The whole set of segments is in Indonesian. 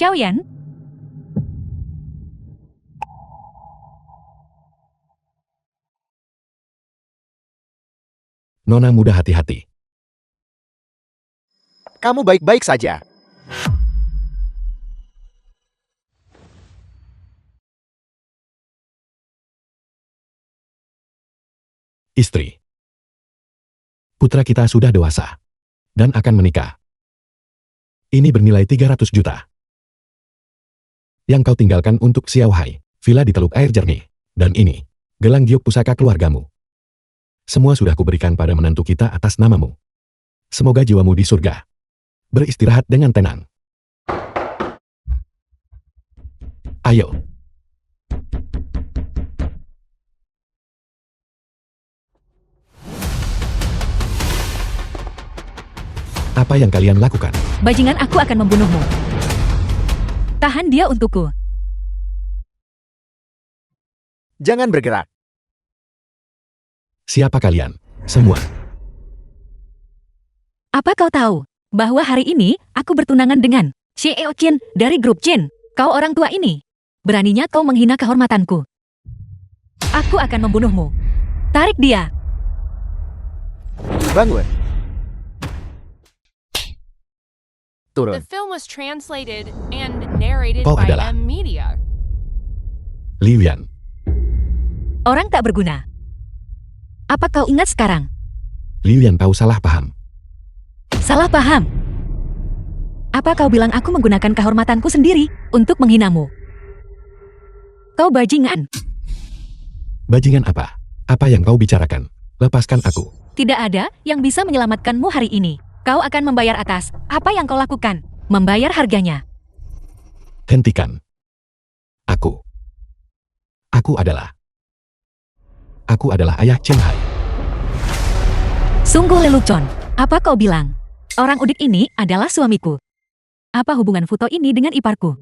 Xiaoyan, Nona muda hati-hati. Kamu baik-baik saja. Istri. Putra kita sudah dewasa. Dan akan menikah. Ini bernilai 300 juta. Yang kau tinggalkan untuk Xiao Hai, villa di Teluk Air Jernih. Dan ini, gelang giok pusaka keluargamu. Semua sudah kuberikan pada menantu kita atas namamu. Semoga jiwamu di surga. Beristirahat dengan tenang. Ayo. Apa yang kalian lakukan? bajingan aku akan membunuhmu. Tahan dia untukku. Jangan bergerak. Siapa kalian? Semua. Apa kau tahu bahwa hari ini aku bertunangan dengan Xiao Qin dari grup Qin? Kau orang tua ini. Beraninya kau menghina kehormatanku. Aku akan membunuhmu. Tarik dia. Bangun. The Turun. film was translated and narrated Kau by adalah- M Media. Liu Yan. Orang tak berguna. Apa kau ingat sekarang? Liu Yan tahu salah paham. Salah paham. Apa kau bilang aku menggunakan kehormatanku sendiri untuk menghinamu? Kau bajingan. Bajingan apa? Apa yang kau bicarakan? Lepaskan aku. Tidak ada yang bisa menyelamatkanmu hari ini. Kau akan membayar atas apa yang kau lakukan. Membayar harganya. Hentikan. Aku. Aku adalah ayah Chen Hai. Sungguh lelucon. Apa kau bilang? Orang udik ini adalah suamiku. Apa hubungan foto ini dengan iparku?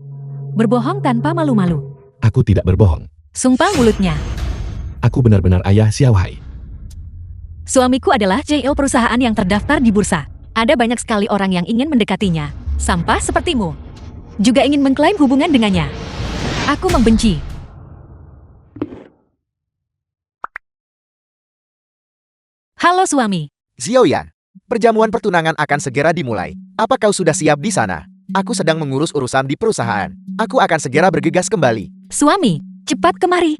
Berbohong tanpa malu-malu. Aku tidak berbohong. Sumpah mulutnya. Aku benar-benar ayah Xiao Hai. Suamiku adalah CEO perusahaan yang terdaftar di bursa. Ada banyak sekali orang yang ingin mendekatinya. Sampah sepertimu. Juga ingin mengklaim hubungan dengannya. Aku membenci. Halo suami. Xiaoyan, perjamuan pertunangan akan segera dimulai. Apa kau sudah siap di sana? Aku sedang mengurus urusan di perusahaan. Aku akan segera bergegas kembali. Suami, cepat kemari.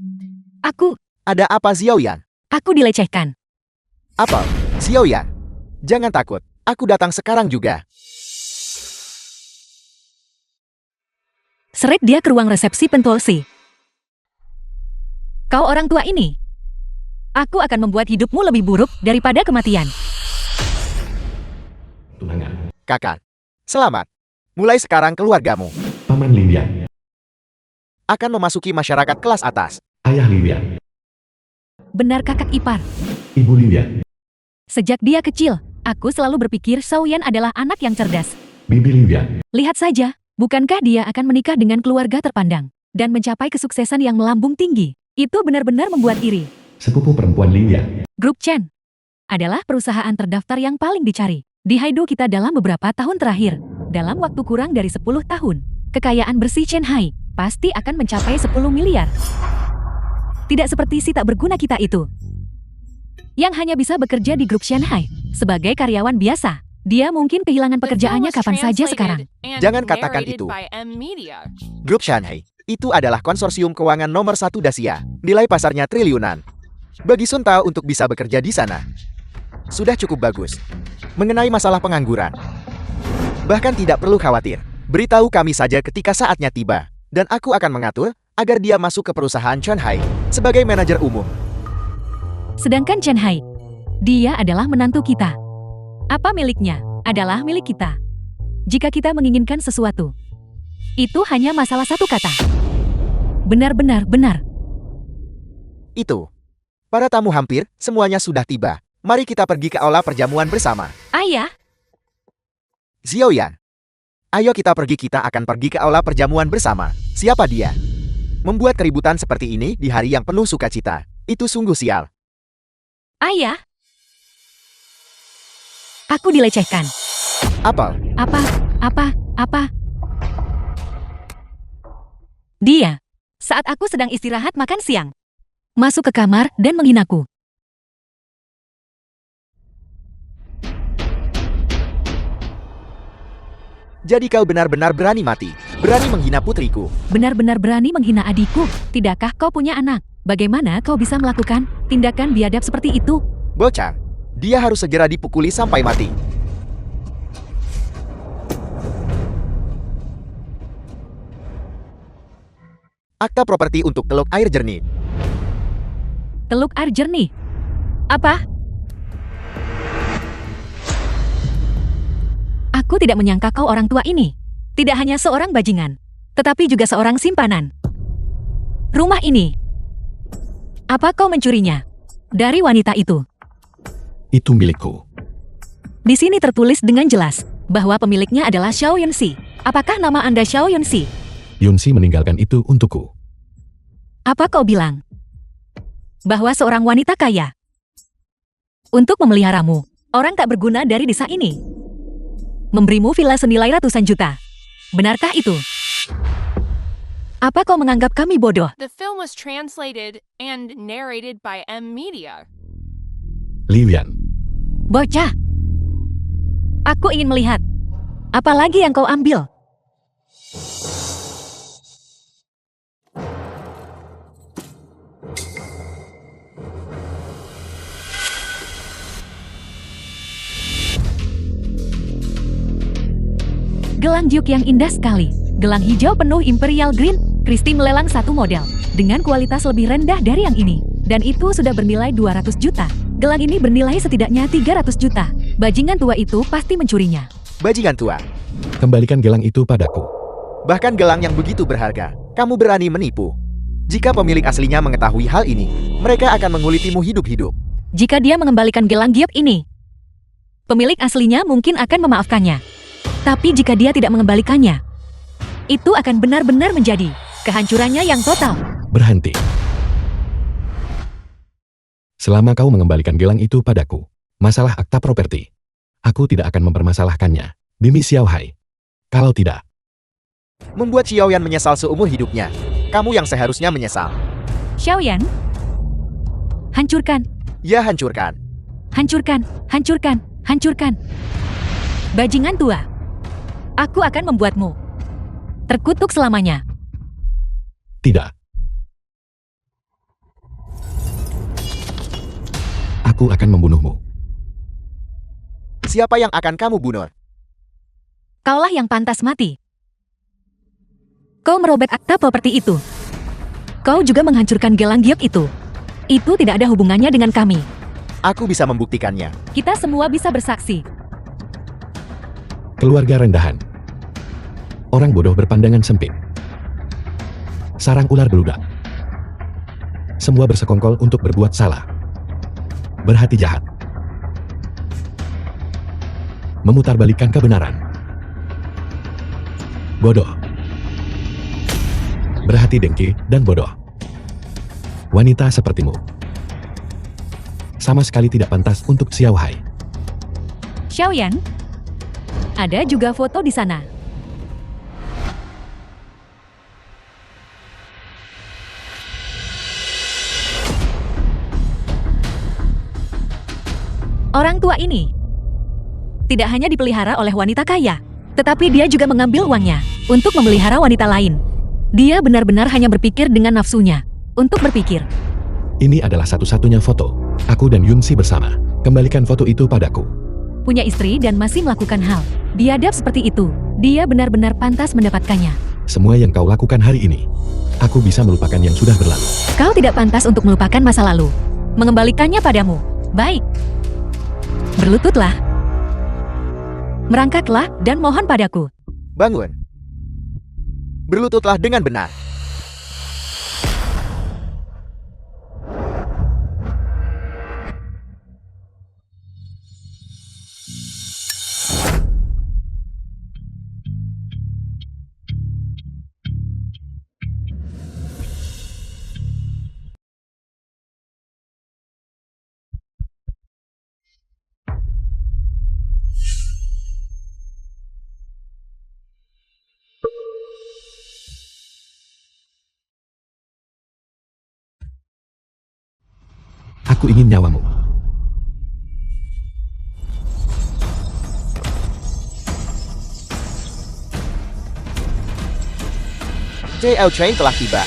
Ada apa Xiaoyan? Aku dilecehkan. Apa? Xiaoyan, jangan takut. Aku datang sekarang juga. Seret dia ke ruang resepsi Pentolsi. Kau orang tua ini. Aku akan membuat hidupmu lebih buruk daripada kematian. Tunangan. Kakak, selamat. Mulai sekarang keluargamu Paman Liu Yan. akan memasuki masyarakat kelas atas. Ayah Liu Yan. Benar kakak ipar. Ibu Liu Yan. Sejak dia kecil, aku selalu berpikir Xiaoyan adalah anak yang cerdas. Bibi Liu Yan. Lihat saja, bukankah dia akan menikah dengan keluarga terpandang dan mencapai kesuksesan yang melambung tinggi? Itu benar-benar membuat iri. Sepupu perempuan Liu Yan. Grup Chen adalah perusahaan terdaftar yang paling dicari di Haido kita dalam beberapa tahun terakhir. Dalam waktu kurang dari 10 tahun, kekayaan bersih Chen Hai pasti akan mencapai 10 miliar. Tidak seperti si tak berguna kita itu, yang hanya bisa bekerja di grup Shanghai sebagai karyawan biasa. Dia mungkin kehilangan The film pekerjaannya was kapan saja sekarang. translated and Jangan katakan narrated itu. by M Media. Grup Shanghai itu adalah konsorsium keuangan nomor 1 Dasia. Nilai pasarnya triliunan. Bagi Sun Tao untuk bisa bekerja di sana, sudah cukup bagus. Mengenai masalah pengangguran, bahkan tidak perlu khawatir. Beritahu kami saja ketika saatnya tiba, dan aku akan mengatur agar dia masuk ke perusahaan Shanghai sebagai manajer umum. Sedangkan Chen Hai, dia adalah menantu kita. Apa miliknya adalah milik kita. Jika kita menginginkan sesuatu, itu hanya masalah satu kata. Benar-benar benar. Itu. Para tamu hampir semuanya sudah tiba. Mari kita pergi ke aula perjamuan bersama. Ayah, Xiaoyan, ayo kita akan pergi ke aula perjamuan bersama. Siapa dia? Membuat keributan seperti ini di hari yang penuh sukacita. Itu sungguh sial. ayah. Aku dilecehkan. Apel, Apa? Dia. Saat aku sedang istirahat makan siang. Masuk ke kamar dan menghinaku. Jadi kau benar-benar berani mati. Berani menghina putriku. Benar-benar berani menghina adikku. Tidakkah kau punya anak? Bagaimana kau bisa melakukan tindakan biadab seperti itu? Bocah. Dia harus segera dipukuli sampai mati. Akta properti untuk Teluk Air Jernih. Teluk air jernih. Apa? Aku tidak menyangka kau orang tua ini. Tidak hanya seorang bajingan, tetapi juga seorang simpanan. Rumah ini. Apa kau mencurinya? Dari wanita itu. Itu milikku. Di sini tertulis dengan jelas bahwa pemiliknya adalah Xiao Yunxi. Apakah nama Anda Xiao Yunxi? Yunsi meninggalkan itu untukku. Apa kau bilang? Bahwa seorang wanita kaya untuk memeliharamu, orang tak berguna dari desa ini, memberimu villa senilai ratusan juta. Benarkah itu? Apa kau menganggap kami bodoh? The film was translated and narrated by M Media. Liuyan, Bocah. Aku ingin melihat. Apalagi yang kau ambil? Gelang juk yang indah sekali. Gelang hijau penuh Imperial Green. Christie melelang satu model dengan kualitas lebih rendah dari yang ini. Dan itu sudah bernilai 200 juta. Gelang ini bernilai setidaknya 300 juta. Bajingan tua itu pasti mencurinya. Bajingan tua. kembalikan gelang itu padaku. Bahkan gelang yang begitu berharga, kamu berani menipu. Jika pemilik aslinya mengetahui hal ini, mereka akan mengulitimu hidup-hidup. Jika dia mengembalikan gelang giok ini, pemilik aslinya mungkin akan memaafkannya. Tapi jika dia tidak mengembalikannya, itu akan benar-benar menjadi kehancurannya yang total. Berhenti. Selama kau mengembalikan gelang itu padaku, masalah akta properti, aku tidak akan mempermasalahkannya. Bimi Xiaohai. Kalau tidak, Membuat Xiaoyan menyesal seumur hidupnya. Kamu yang seharusnya menyesal. Xiaoyan, hancurkan, Ya hancurkan. hancurkan, hancurkan, hancurkan. Bajingan tua, aku akan membuatmu terkutuk selamanya. tidak. Aku akan membunuhmu. Siapa yang akan kamu bunuh? Kaulah yang pantas mati. Kau merobek akta properti itu. Kau juga menghancurkan gelang giok itu. Itu tidak ada hubungannya dengan kami. Aku bisa membuktikannya. Kita semua bisa bersaksi. Keluarga rendahan. Orang bodoh berpandangan sempit. Sarang ular beludak. Semua bersekongkol untuk berbuat salah. Berhati jahat. Memutarbalikkan kebenaran. Bodoh. Berhati dengki dan bodoh. Wanita sepertimu sama sekali tidak pantas untuk Xiaohai. Xiaoyan, ada juga foto di sana. Orang tua ini tidak hanya dipelihara oleh wanita kaya, tetapi dia juga mengambil uangnya untuk memelihara wanita lain. Dia benar-benar hanya berpikir dengan nafsunya untuk berpikir. Ini adalah satu-satunya foto aku dan Yunsi bersama. Kembalikan foto itu padaku. Punya istri dan masih melakukan hal biadab seperti itu. Dia benar-benar pantas mendapatkannya. Semua yang kau lakukan hari ini, aku bisa melupakan yang sudah berlalu. Kau tidak pantas untuk melupakan masa lalu. Mengembalikannya padamu. Baik. Berlututlah. Merangkaklah dan mohon padaku. Bangun. Berlututlah dengan benar. Aku ingin nyawamu. JL Train telah tiba.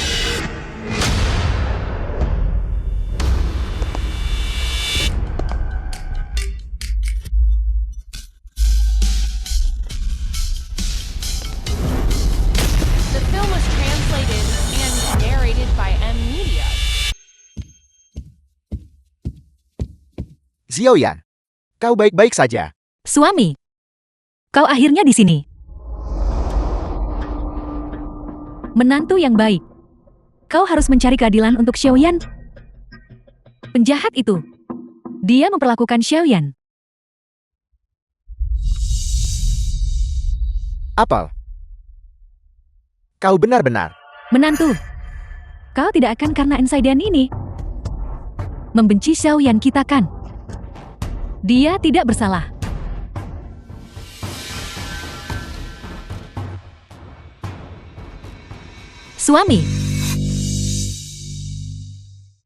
The film was translated and narrated by M Media. Xiaoyan, kau baik-baik saja. Suami, kau akhirnya di sini. Menantu yang baik. Kau harus mencari keadilan untuk Xiaoyan. Penjahat itu. Dia memperlakukan Xiaoyan. Apel, kau benar-benar. Menantu. Kau tidak akan karena insiden ini membenci Xiaoyan kita kan? Dia tidak bersalah. Suami,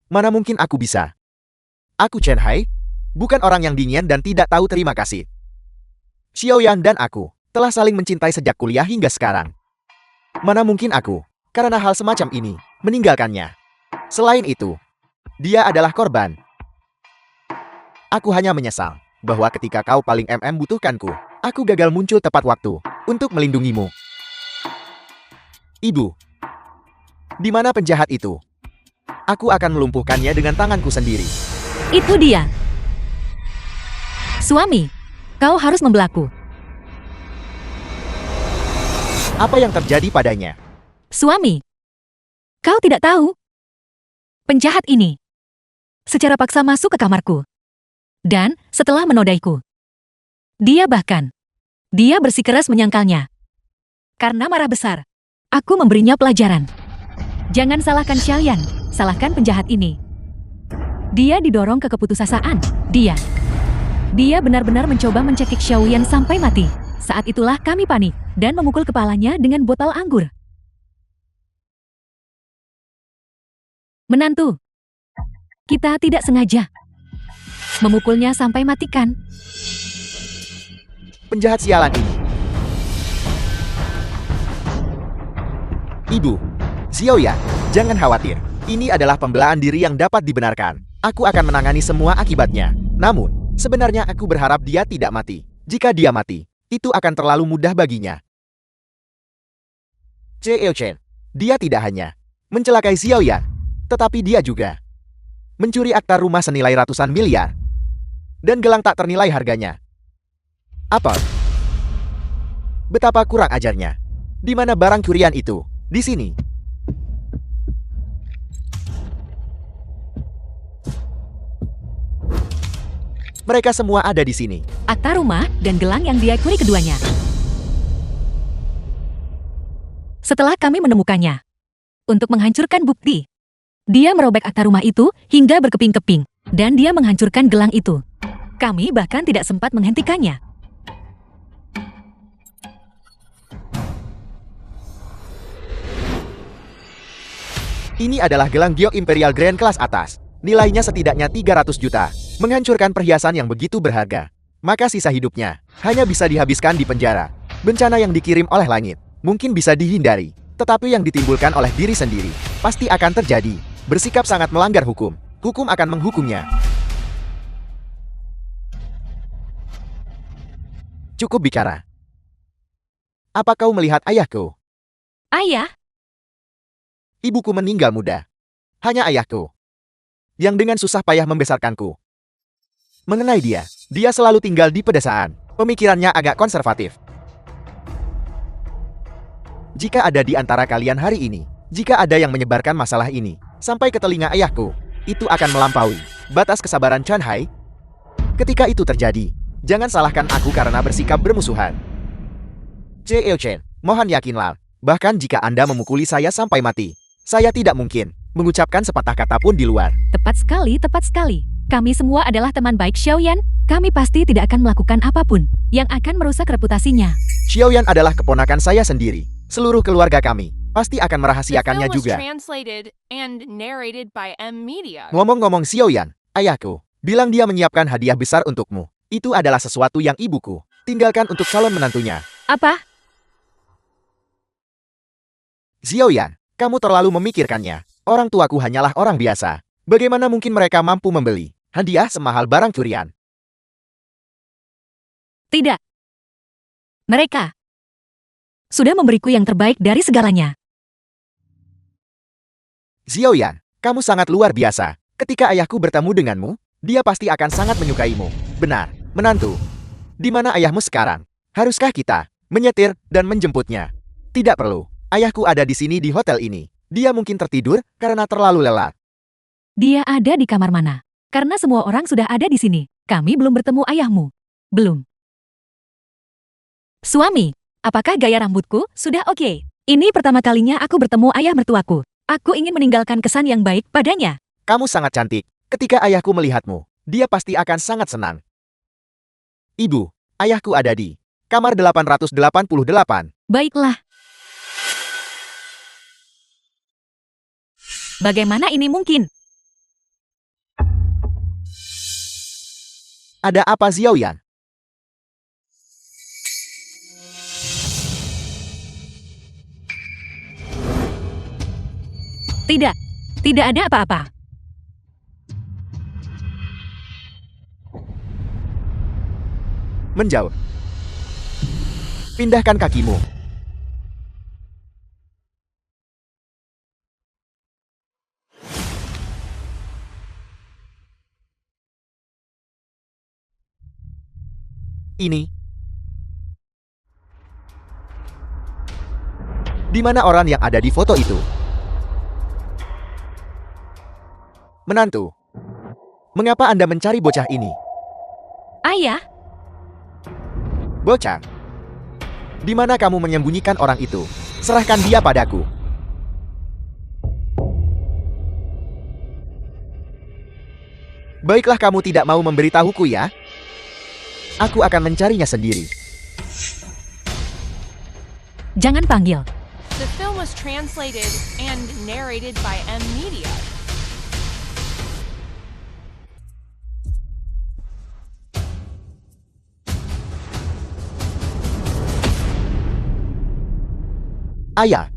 Mana mungkin aku bisa? Aku Chen Hai, bukan orang yang dingin dan tidak tahu terima kasih. Xiaoyan dan aku telah saling mencintai sejak kuliah hingga sekarang. Mana mungkin aku, karena hal semacam ini, meninggalkannya. Selain itu, dia adalah korban. Aku hanya menyesal bahwa ketika kau paling butuhkanku, aku gagal muncul tepat waktu untuk melindungimu. Ibu, di mana penjahat itu? Aku akan melumpuhkannya dengan tanganku sendiri. itu dia. Suami, kau harus membelaku. Apa yang terjadi padanya? Suami, kau tidak tahu. Penjahat ini secara paksa masuk ke kamarku. Dan setelah menodaiku, dia bersikeras menyangkalnya. Karena marah besar, aku memberinya pelajaran. Jangan salahkan Xiaoyan, salahkan penjahat ini. Dia didorong ke keputusasaan. Dia benar-benar mencoba mencekik Xiaoyan sampai mati. Saat itulah kami panik dan memukul kepalanya dengan botol anggur. Menantu, kita tidak sengaja memukulnya sampai mati kan? Penjahat sialan ini. Ibu, Xiaoyan, jangan khawatir. Ini adalah pembelaan diri yang dapat dibenarkan. Aku akan menangani semua akibatnya. Namun, sebenarnya aku berharap dia tidak mati. Jika dia mati, itu akan terlalu mudah baginya. Chen, dia tidak hanya mencelakai Xiaoyan, tetapi dia juga mencuri akta rumah senilai ratusan miliar. Dan gelang tak ternilai harganya. Apa? Betapa kurang ajarnya. Di mana barang curian itu? Di sini. Mereka semua ada di sini. Akta rumah dan gelang yang dia curi keduanya. Setelah kami menemukannya, untuk menghancurkan bukti, dia merobek akta rumah itu hingga berkeping-keping, dan dia menghancurkan gelang itu. Kami bahkan tidak sempat menghentikannya. Ini adalah gelang giok Imperial Grand kelas atas. Nilainya setidaknya 300 juta. Menghancurkan perhiasan yang begitu berharga. Maka sisa hidupnya hanya bisa dihabiskan di penjara. Bencana yang dikirim oleh langit mungkin bisa dihindari. Tetapi yang ditimbulkan oleh diri sendiri pasti akan terjadi. Bersikap sangat melanggar hukum. Hukum akan menghukumnya. Cukup bicara. Apa kau melihat ayahku? Ayah, Ibuku meninggal muda. Hanya ayahku yang dengan susah payah membesarkanku. Mengenai dia selalu tinggal di pedesaan. Pemikirannya agak konservatif. Jika ada di antara kalian hari ini, jika ada yang menyebarkan masalah ini sampai ke telinga ayahku, itu akan melampaui batas kesabaran Chen Hai. Ketika itu terjadi, jangan salahkan aku karena bersikap bermusuhan. Chen, mohon yakinlah, bahkan jika Anda memukuli saya sampai mati, saya tidak mungkin mengucapkan sepatah kata pun di luar. tepat sekali, tepat sekali. Kami semua adalah teman baik Xiaoyan. Kami pasti tidak akan melakukan apapun yang akan merusak reputasinya. Xiaoyan adalah keponakan saya sendiri. Seluruh keluarga kami pasti akan The merahasiakannya film was juga. translated and narrated by M Media. Ngomong-ngomong Xiaoyan, Ayahku bilang dia menyiapkan hadiah besar untukmu. Itu adalah sesuatu yang ibuku tinggalkan untuk calon menantunya. Apa? Xiaoyan, kamu terlalu memikirkannya. Orang tuaku hanyalah orang biasa. Bagaimana mungkin mereka mampu membeli hadiah semahal barang curian? Tidak. Mereka sudah memberiku yang terbaik dari segalanya. Xiaoyan, kamu sangat luar biasa. Ketika ayahku bertemu denganmu, dia pasti akan sangat menyukaimu. Benar, menantu. Di mana ayahmu sekarang? Haruskah kita menyetir dan menjemputnya? Tidak perlu. Ayahku ada di sini di hotel ini. Dia mungkin tertidur karena terlalu lelah. Dia ada di kamar mana? Karena semua orang sudah ada di sini. Kami belum bertemu ayahmu. Belum. Suami, apakah gaya rambutku sudah oke? Ini pertama kalinya aku bertemu ayah mertuaku. Aku ingin meninggalkan kesan yang baik padanya. Kamu sangat cantik. Ketika ayahku melihatmu, dia pasti akan sangat senang. Ibu, ayahku ada di kamar 888. Baiklah. Bagaimana ini mungkin? Ada apa, Xiaoyan? Tidak. Tidak ada apa-apa. Menjauh. Pindahkan kakimu. Ini. Di mana orang yang ada di foto itu? Menantu. Mengapa Anda mencari bocah ini? Ayah, Bocah. Di mana kamu menyembunyikan orang itu? Serahkan dia padaku. Baiklah, kamu tidak mau memberitahuku ya? Aku akan mencarinya sendiri. jangan panggil. The film was translated and narrated by M Media. Ayah,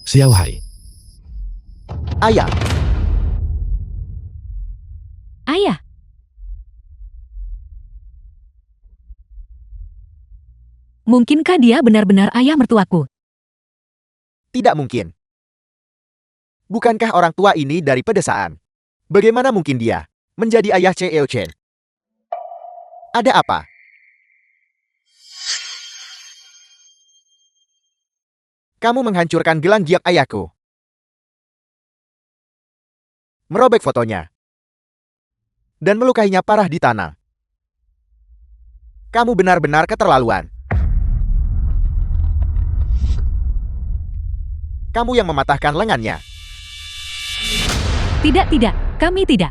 Xiao Hai. ayah, Ayah, mungkinkah dia benar-benar ayah mertuaku? tidak mungkin. Bukankah orang tua ini dari pedesaan? Bagaimana mungkin dia menjadi ayah Cheo Chen? Ada apa? Kamu menghancurkan gelang giok ayahku. Merobek fotonya. Dan melukainya parah di tanah. Kamu benar-benar keterlaluan. Kamu yang mematahkan lengannya. Tidak, tidak, kami tidak.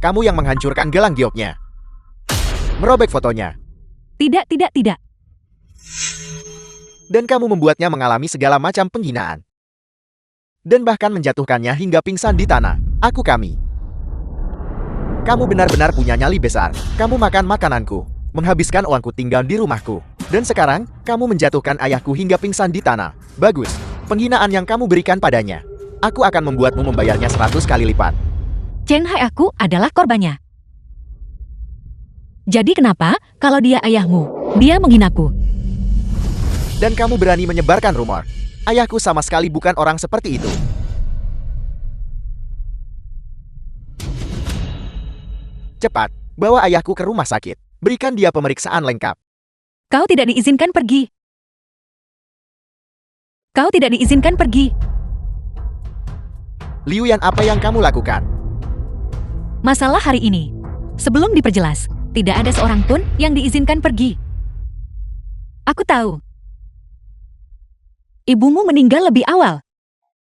Kamu yang menghancurkan gelang gioknya. Merobek fotonya. Tidak, tidak, tidak. Dan kamu membuatnya mengalami segala macam penghinaan. Dan bahkan menjatuhkannya hingga pingsan di tanah. Kami. Kamu benar-benar punya nyali besar. Kamu makan makananku, menghabiskan uangku tinggal di rumahku. Dan sekarang, kamu menjatuhkan ayahku hingga pingsan di tanah. Bagus, penghinaan yang kamu berikan padanya. Aku akan membuatmu membayarnya 100 kali lipat. Chen Hai aku adalah korbannya. Jadi kenapa, kalau dia ayahmu, dia menghinaku? Dan kamu berani menyebarkan rumor. Ayahku sama sekali bukan orang seperti itu. Cepat, bawa ayahku ke rumah sakit. Berikan dia pemeriksaan lengkap. Kau tidak diizinkan pergi. Kau tidak diizinkan pergi. Liu Yan, apa yang kamu lakukan? Masalah hari ini. Sebelum diperjelas, tidak ada seorang pun yang diizinkan pergi. Aku tahu. Ibumu meninggal lebih awal.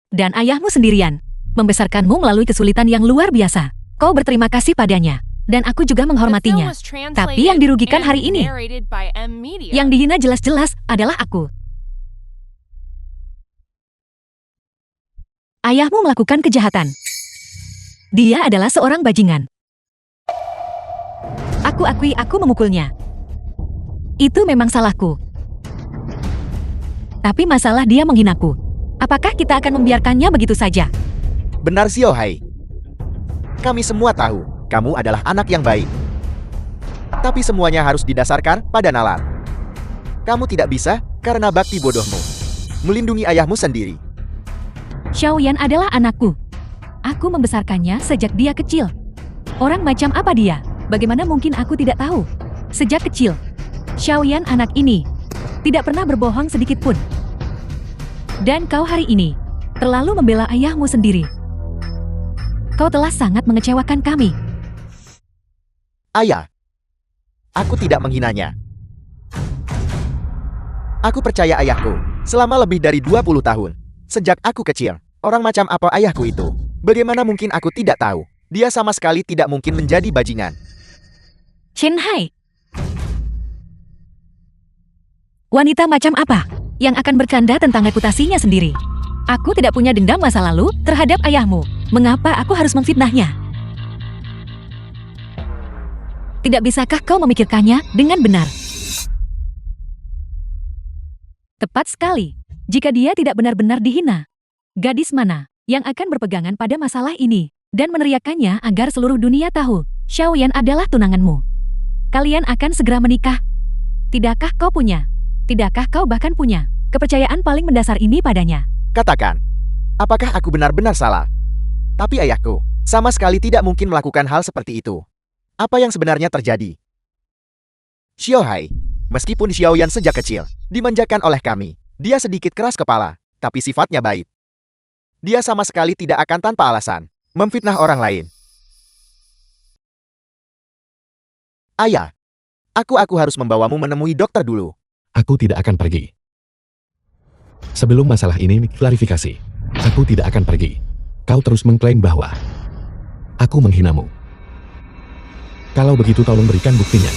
Dan ayahmu sendirian. Membesarkanmu melalui kesulitan yang luar biasa. Kau berterima kasih padanya. Dan aku juga The film menghormatinya. was translated Tapi yang dirugikan and hari ini, narrated by M Media. yang dihina jelas-jelas adalah aku. Ayahmu melakukan kejahatan. Dia adalah seorang bajingan. Aku akui aku memukulnya. Itu memang salahku. Tapi masalah dia menghinaku. Apakah kita akan membiarkannya begitu saja? Benar Xiao Hai. Kami semua tahu, kamu adalah anak yang baik. Tapi semuanya harus didasarkan pada nalar. Kamu tidak bisa karena bakti bodohmu. Melindungi ayahmu sendiri. Xiaoyan adalah anakku. Aku membesarkannya sejak dia kecil. Orang macam apa dia? Bagaimana mungkin aku tidak tahu? Sejak kecil, Xiaoyan anak ini tidak pernah berbohong sedikit pun. Dan kau hari ini terlalu membela ayahmu sendiri. Kau telah sangat mengecewakan kami. Ayah, aku tidak menghinanya. Aku percaya ayahku selama lebih dari 20 tahun. Sejak aku kecil, orang macam apa ayahku itu? Bagaimana mungkin aku tidak tahu? Dia sama sekali tidak mungkin menjadi bajingan. Chen Hai. Wanita macam apa yang akan bercanda tentang reputasinya sendiri? Aku tidak punya dendam masa lalu terhadap ayahmu. Mengapa aku harus memfitnahnya? Tidak bisakah kau memikirkannya dengan benar? Tepat sekali. Jika dia tidak benar-benar dihina, gadis mana yang akan berpegangan pada masalah ini dan meneriakannya agar seluruh dunia tahu Xiaoyan adalah tunanganmu? Kalian akan segera menikah. Tidakkah kau punya? Tidakkah kau bahkan punya kepercayaan paling mendasar ini padanya? Katakan, apakah aku benar-benar salah? Tapi ayahku sama sekali tidak mungkin melakukan hal seperti itu. Apa yang sebenarnya terjadi? Xiao Hai, meskipun Xiaoyan sejak kecil dimanjakan oleh kami, dia sedikit keras kepala, tapi sifatnya baik. Dia sama sekali tidak akan tanpa alasan memfitnah orang lain. Ayah, aku harus membawamu menemui dokter dulu. Aku tidak akan pergi. Sebelum masalah ini klarifikasi, aku tidak akan pergi. Kau terus mengklaim bahwa aku menghinamu. Kalau begitu tolong berikan buktinya.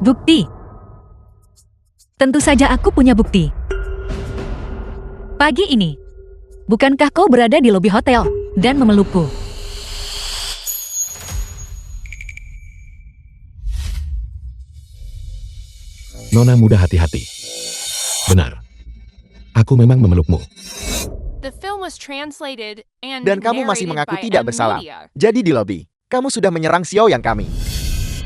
Bukti? Tentu saja aku punya bukti. Pagi ini, bukankah kau berada di lobi hotel dan memelukku? Nona muda hati-hati. Benar. Aku memang memelukmu. The film was translated and Dan kamu masih narrated mengaku by tidak bersalah. Amelia. Jadi di lobi, kamu sudah menyerang Xiaoyan kami.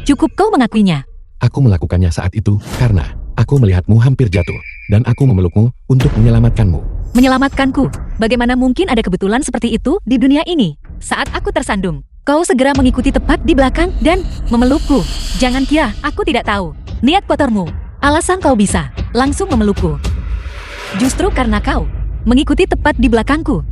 Cukup kau mengakuinya. Aku melakukannya saat itu karena aku melihatmu hampir jatuh dan aku memelukmu untuk menyelamatkanmu. Menyelamatkanku. Bagaimana mungkin ada kebetulan seperti itu di dunia ini? Saat aku tersandung, kau segera mengikuti tepat di belakang dan memelukku. Jangan kira aku tidak tahu niat kotormu. Alasan kau bisa langsung memelukku justru karena kau mengikuti tepat di belakangku,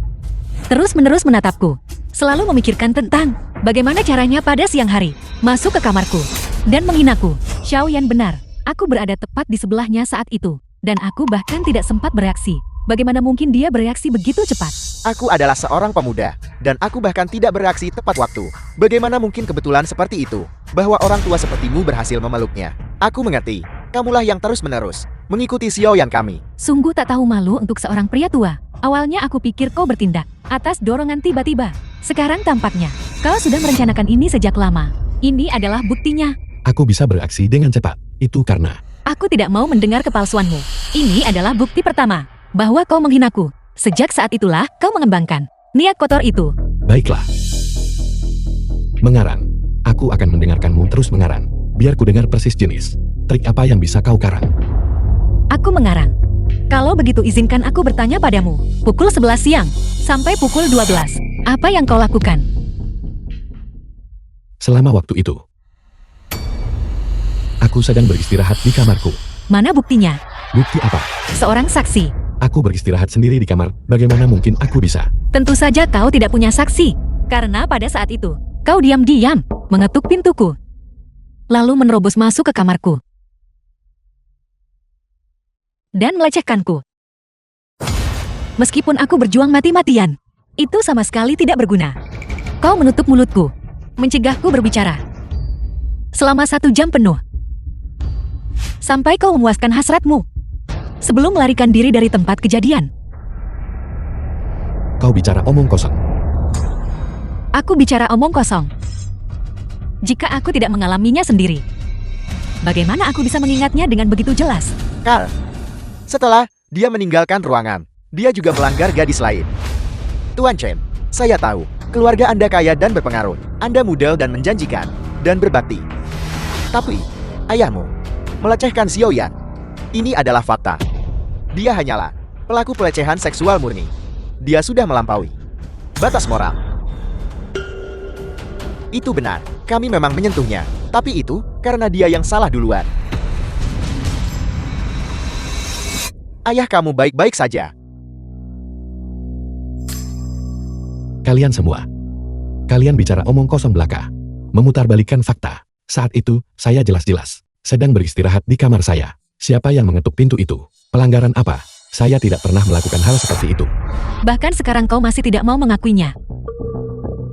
terus-menerus menatapku, selalu memikirkan tentang bagaimana caranya pada siang hari masuk ke kamarku dan menghinaku. Xiaoyan benar, aku berada tepat di sebelahnya saat itu, dan aku bahkan tidak sempat bereaksi. Bagaimana mungkin dia bereaksi begitu cepat? Aku adalah seorang pemuda, dan aku bahkan tidak bereaksi tepat waktu. Bagaimana mungkin kebetulan seperti itu, bahwa orang tua sepertimu berhasil memeluknya? Aku mengerti, kamulah yang terus-menerus mengikuti Xiaoyan kami. Sungguh tak tahu malu untuk seorang pria tua. Awalnya aku pikir kau bertindak atas dorongan tiba-tiba. Sekarang tampaknya kau sudah merencanakan ini sejak lama. Ini adalah buktinya. Aku bisa bereaksi dengan cepat. Itu karena Aku tidak mau mendengar kepalsuanmu. Ini adalah bukti pertama bahwa kau menghinaku. Sejak saat itulah kau mengembangkan niat kotor itu. baiklah. Mengarang. Aku akan mendengarkanmu terus mengarang. Biar ku dengar persis jenis trik apa yang bisa kau karang. Aku mengarang. Kalau begitu izinkan aku bertanya padamu. Pukul 11 siang sampai pukul 12. Apa yang kau lakukan? Selama waktu itu, aku sedang beristirahat di kamarku. Mana buktinya? Bukti apa? Seorang saksi. Aku beristirahat sendiri di kamar. Bagaimana mungkin aku bisa? Tentu saja kau tidak punya saksi. Karena pada saat itu, kau diam-diam mengetuk pintuku. Lalu menerobos masuk ke kamarku. Dan melecehkanku. Meskipun aku berjuang mati-matian, itu sama sekali tidak berguna. Kau menutup mulutku, mencegahku berbicara. Selama 1 jam penuh. Sampai kau memuaskan hasratmu. Sebelum melarikan diri dari tempat kejadian. Kau bicara omong kosong. Aku bicara omong kosong. Jika aku tidak mengalaminya sendiri, bagaimana aku bisa mengingatnya dengan begitu jelas? Carl. Setelah dia meninggalkan ruangan, dia juga melanggar gadis lain. Tuan Chen, saya tahu, keluarga Anda kaya dan berpengaruh. Anda muda dan menjanjikan, dan berbakti. Tapi, ayahmu melecehkan Xiao Yan. Ini adalah fakta. Dia hanyalah pelaku pelecehan seksual murni. Dia sudah melampaui batas moral. Itu benar, kami memang menyentuhnya. Tapi itu karena dia yang salah duluan. Ayah kamu baik-baik saja. Kalian semua. Kalian bicara omong kosong belaka. Memutarbalikkan fakta. Saat itu, saya jelas-jelas sedang beristirahat di kamar saya. Siapa yang mengetuk pintu itu? Pelanggaran apa? Saya tidak pernah melakukan hal seperti itu. Bahkan sekarang kau masih tidak mau mengakuinya.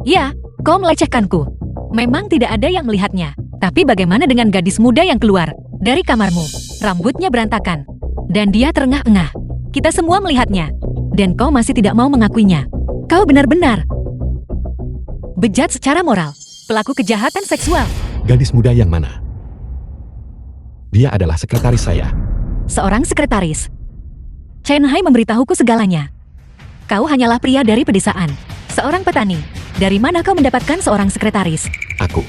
Ya, kau melecehkanku. Memang tidak ada yang melihatnya. Tapi bagaimana dengan gadis muda yang keluar dari kamarmu? Rambutnya berantakan. Dan dia terengah-engah. Kita semua melihatnya. Dan kau masih tidak mau mengakuinya. Kau benar-benar bejat secara moral. Pelaku kejahatan seksual. Gadis muda yang mana? Dia adalah sekretaris saya. Seorang sekretaris. Chen Hai memberitahuku segalanya. Kau hanyalah pria dari pedesaan. Seorang petani. Dari mana kau mendapatkan seorang sekretaris? Aku.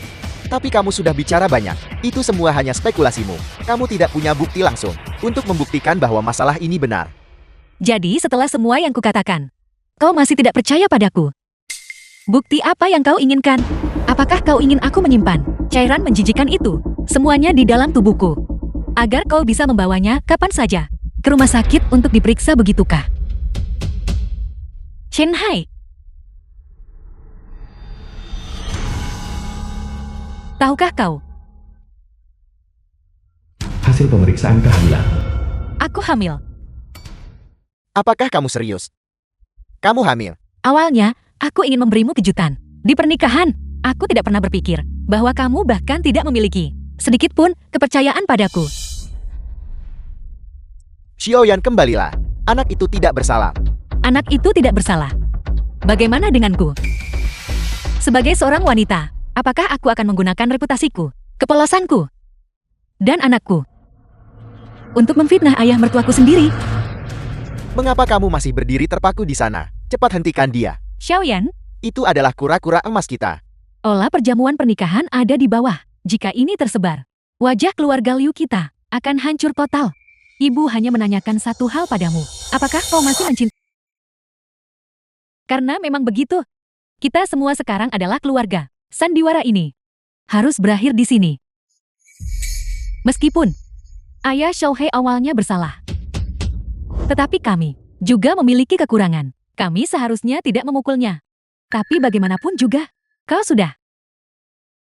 Tapi kamu sudah bicara banyak. Itu semua hanya spekulasimu. Kamu tidak punya bukti langsung untuk membuktikan bahwa masalah ini benar. Jadi setelah semua yang kukatakan, kau masih tidak percaya padaku? Bukti apa yang kau inginkan? Apakah kau ingin aku menyimpan cairan menjijikan itu semuanya di dalam tubuhku, agar kau bisa membawanya kapan saja ke rumah sakit untuk diperiksa, begitukah? Chen Hai, tahukah kau, Hasil pemeriksaan kehamilan. aku hamil. Apakah kamu serius? Kamu hamil? Awalnya, aku ingin memberimu kejutan. Di pernikahan, aku tidak pernah berpikir bahwa kamu bahkan tidak memiliki sedikit pun kepercayaan padaku. Xiao Yan, kembalilah. Anak itu tidak bersalah. Anak itu tidak bersalah. Bagaimana denganku? Sebagai seorang wanita, apakah aku akan menggunakan reputasiku, kepolosanku, dan anakku untuk memfitnah ayah mertuaku sendiri? Mengapa kamu masih berdiri terpaku di sana? Cepat hentikan dia. Xiaoyan, Itu adalah kura-kura emas kita. olah perjamuan pernikahan ada di bawah. Jika ini tersebar, wajah keluarga Liu kita akan hancur total. Ibu hanya menanyakan satu hal padamu. Apakah kau masih mencintai? Karena memang begitu. Kita semua sekarang adalah keluarga. Sandiwara ini harus berakhir di sini. Meskipun ayah Xiaohei awalnya bersalah, tetapi kami juga memiliki kekurangan. Kami seharusnya tidak memukulnya. Tapi bagaimanapun juga, kau sudah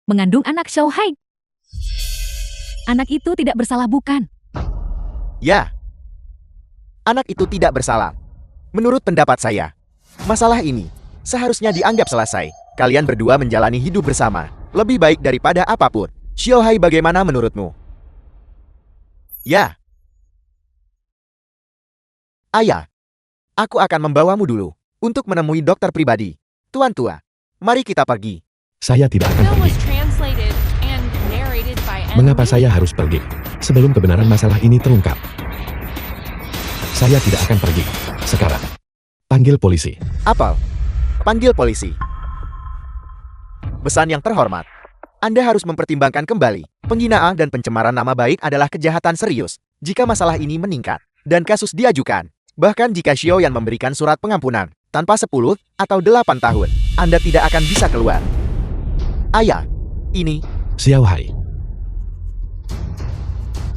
mengandung anak Xiaohei. Anak itu tidak bersalah, bukan? Ya. Anak itu tidak bersalah. Menurut pendapat saya, masalah ini seharusnya dianggap selesai. Kalian berdua menjalani hidup bersama. Lebih baik daripada apapun. Xiaohei, bagaimana menurutmu? Ya. Ayah, aku akan membawamu dulu untuk menemui dokter pribadi. Tuan tua, mari kita pergi. Saya tidak akan Film pergi. was translated and narrated by Mengapa Enlil. saya harus pergi? Sebelum kebenaran masalah ini terungkap. Saya tidak akan pergi. Sekarang. Panggil polisi. Apel, panggil polisi. Besan yang terhormat, Anda harus mempertimbangkan kembali. Penghinaan dan pencemaran nama baik adalah kejahatan serius. Jika masalah ini meningkat dan kasus diajukan, bahkan jika Xiao Yan memberikan surat pengampunan, tanpa 10 atau 8 tahun, Anda tidak akan bisa keluar. Ayah, ini Xiao Hai.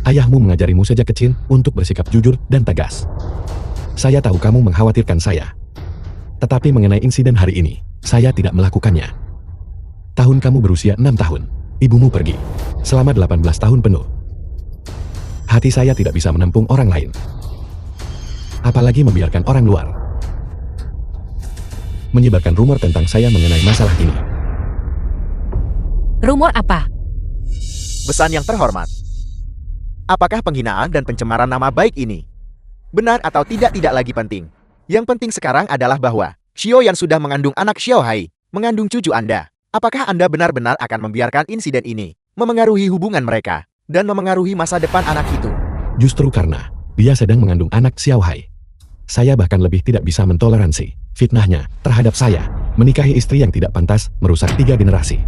Ayahmu mengajarimu sejak kecil untuk bersikap jujur dan tegas. Saya tahu kamu mengkhawatirkan saya. Tetapi mengenai insiden hari ini, saya tidak melakukannya. Tahun kamu berusia 6 tahun. Ibumu pergi. Selama 18 tahun penuh. Hati saya tidak bisa menampung orang lain. Apalagi membiarkan orang luar menyebarkan rumor tentang saya mengenai masalah ini. Rumor apa? besan yang terhormat. Apakah penghinaan dan pencemaran nama baik ini benar atau tidak lagi penting. Yang penting sekarang adalah bahwa Xiaoyan sudah mengandung anak Xiao Hai, mengandung cucu Anda. Apakah Anda benar-benar akan membiarkan insiden ini memengaruhi hubungan mereka dan memengaruhi masa depan anak itu? Justru karena dia sedang mengandung anak Xiao Hai. Saya bahkan lebih tidak bisa mentoleransi fitnahnya terhadap saya. Menikahi istri yang tidak pantas merusak 3 generasi.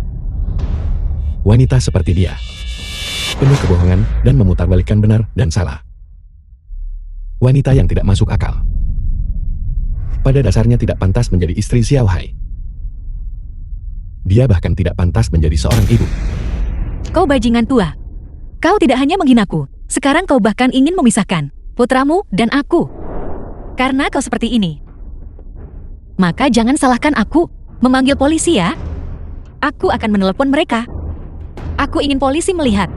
Wanita seperti dia penuh kebohongan dan memutarbalikkan benar dan salah. Wanita yang tidak masuk akal. Pada dasarnya tidak pantas menjadi istri Xiao Hai. Dia bahkan tidak pantas menjadi seorang ibu. Kau bajingan tua. Kau tidak hanya menghinaku, sekarang kau bahkan ingin memisahkan putramu dan aku. Karena kau seperti ini. Maka jangan salahkan aku, memanggil polisi ya. Aku akan menelepon mereka. Aku ingin polisi melihat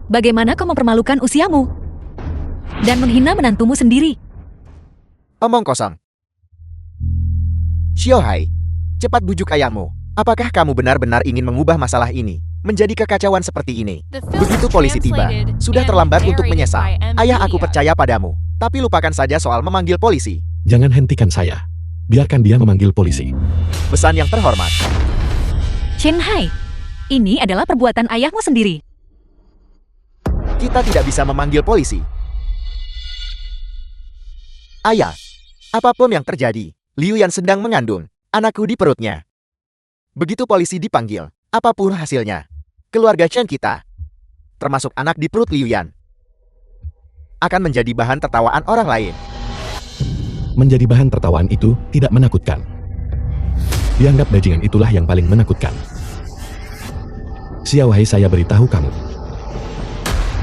bagaimana kau mempermalukan usiamu dan menghina menantumu sendiri. Omong kosong. Xiao Hai, cepat bujuk ayahmu. Apakah kamu benar-benar ingin mengubah masalah ini menjadi kekacauan seperti ini? The film Begitu was polisi tiba, translated sudah and terlambat untuk narrated menyesal. by M. Ayah, aku Media. percaya padamu. Tapi lupakan saja soal memanggil polisi. Jangan hentikan saya. Biarkan dia memanggil polisi. Pesan yang terhormat. Chen Hai, ini adalah perbuatan ayahmu sendiri. Kita tidak bisa memanggil polisi. Ayah, apapun yang terjadi, Liu Yan sedang mengandung anakku di perutnya. Begitu polisi dipanggil, apapun hasilnya, keluarga Chen kita, termasuk anak di perut Liu Yan, akan menjadi bahan tertawaan orang lain. Menjadi bahan tertawaan itu tidak menakutkan. Dianggap bajingan itulah yang paling menakutkan. Xiao Hai, saya beritahu kamu.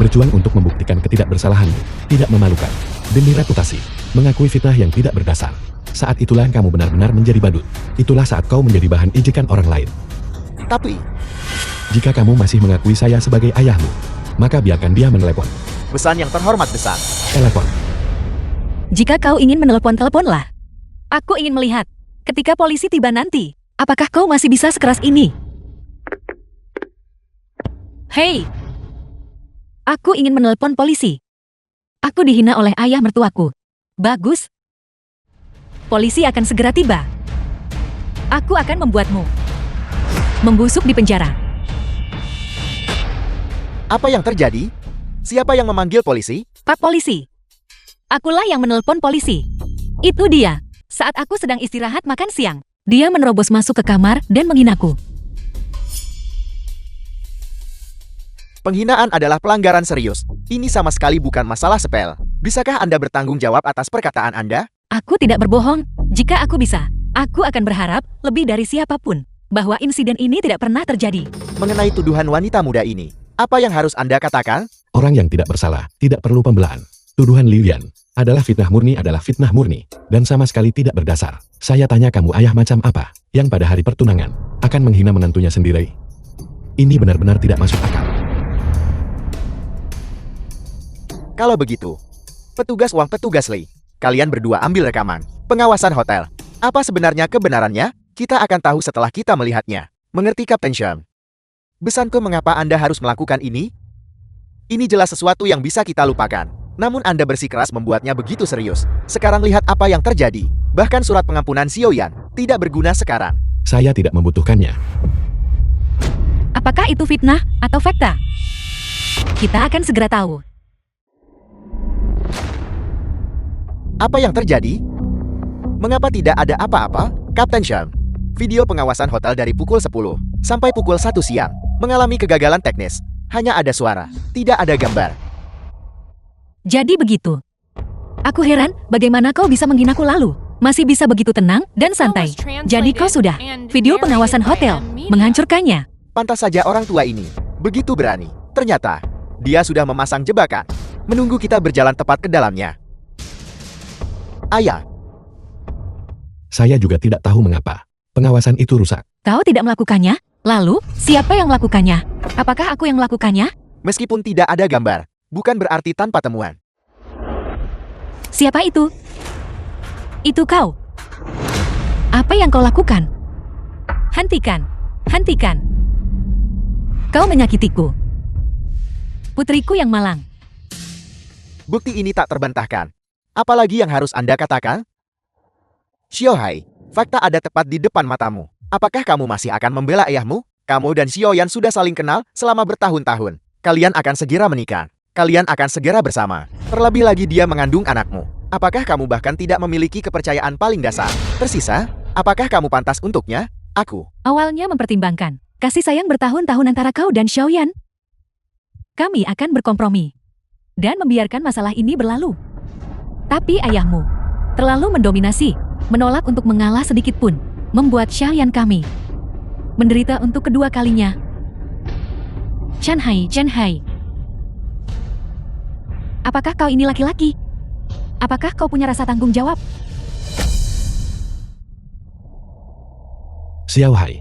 Berjuang untuk membuktikan ketidakbersalahanmu tidak memalukan. Demi reputasi, mengakui fitnah yang tidak berdasar. Saat itulah kamu benar-benar menjadi badut. Itulah saat kau menjadi bahan ejekan orang lain. Tapi, Jika kamu masih mengakui saya sebagai ayahmu, maka biarkan dia menelepon. pesan yang terhormat besar. Telepon. Jika kau ingin menelepon, teleponlah. Aku ingin melihat, ketika polisi tiba nanti, apakah kau masih bisa sekeras ini? Hei! Aku ingin menelepon polisi. Aku dihina oleh ayah mertuaku. Bagus. Polisi akan segera tiba. Aku akan membuatmu membusuk di penjara. Apa yang terjadi? Siapa yang memanggil polisi? Pak polisi. Akulah yang menelpon polisi. Itu dia. Saat aku sedang istirahat makan siang, dia menerobos masuk ke kamar dan menghinaku. Penghinaan adalah pelanggaran serius. Ini sama sekali bukan masalah sepele. Bisakah Anda bertanggung jawab atas perkataan Anda? Aku tidak berbohong. Jika aku bisa, aku akan berharap lebih dari siapapun bahwa insiden ini tidak pernah terjadi. Mengenai tuduhan wanita muda ini, apa yang harus Anda katakan? Orang yang tidak bersalah tidak perlu pembelaan. Tuduhan Liu Yan adalah fitnah murni dan sama sekali tidak berdasar. Saya tanya kamu, ayah macam apa yang pada hari pertunangan akan menghina menantunya sendiri? Ini benar-benar tidak masuk akal. Kalau begitu, petugas Li, kalian berdua ambil rekaman pengawasan hotel. Apa sebenarnya kebenarannya? Kita akan tahu setelah kita melihatnya. Mengerti, Kapten Sham? Besanku, mengapa Anda harus melakukan ini? Ini jelas sesuatu yang bisa kita lupakan. Namun Anda bersikeras membuatnya begitu serius. Sekarang lihat apa yang terjadi. Bahkan surat pengampunan Xiaoyan tidak berguna sekarang. Saya tidak membutuhkannya. Apakah itu fitnah atau fakta? Kita akan segera tahu. Apa yang terjadi? Mengapa tidak ada apa-apa, Kapten Sham? Video pengawasan hotel dari pukul 10 sampai pukul 1 siang mengalami kegagalan teknis. Hanya ada suara, tidak ada gambar. Jadi begitu. Aku heran bagaimana kau bisa menghinaku lalu. Masih bisa begitu tenang dan santai. Jadi kau sudah video pengawasan hotel menghancurkannya. Pantas saja orang tua ini begitu berani. Ternyata dia sudah memasang jebakan, menunggu kita berjalan tepat ke dalamnya. Ayah, Saya juga tidak tahu mengapa pengawasan itu rusak. Kau tidak melakukannya? Lalu, siapa yang melakukannya? Apakah aku yang melakukannya? meskipun tidak ada gambar, bukan berarti tanpa temuan. Siapa itu? Itu kau. Apa yang kau lakukan? Hentikan. Hentikan. Kau menyakitiku. Putriku yang malang. Bukti ini tak terbantahkan. Apalagi yang harus Anda katakan? Xiaohai, fakta ada tepat di depan matamu. Apakah kamu masih akan membela ayahmu? Kamu dan Xiaoyan sudah saling kenal selama bertahun-tahun. Kalian akan segera menikah. Kalian akan segera bersama. Terlebih lagi dia mengandung anakmu. Apakah kamu bahkan tidak memiliki kepercayaan paling dasar? Tersisa, apakah kamu pantas untuknya? Aku. Awalnya mempertimbangkan kasih sayang bertahun-tahun antara kau dan Xiaoyan. Kami akan berkompromi dan membiarkan masalah ini berlalu. Tapi ayahmu terlalu mendominasi, menolak untuk mengalah sedikit pun, membuat Xiaoyan kami menderita untuk kedua kalinya. Chen Hai. Apakah kau ini laki-laki? Apakah kau punya rasa tanggung jawab? Xiaohai,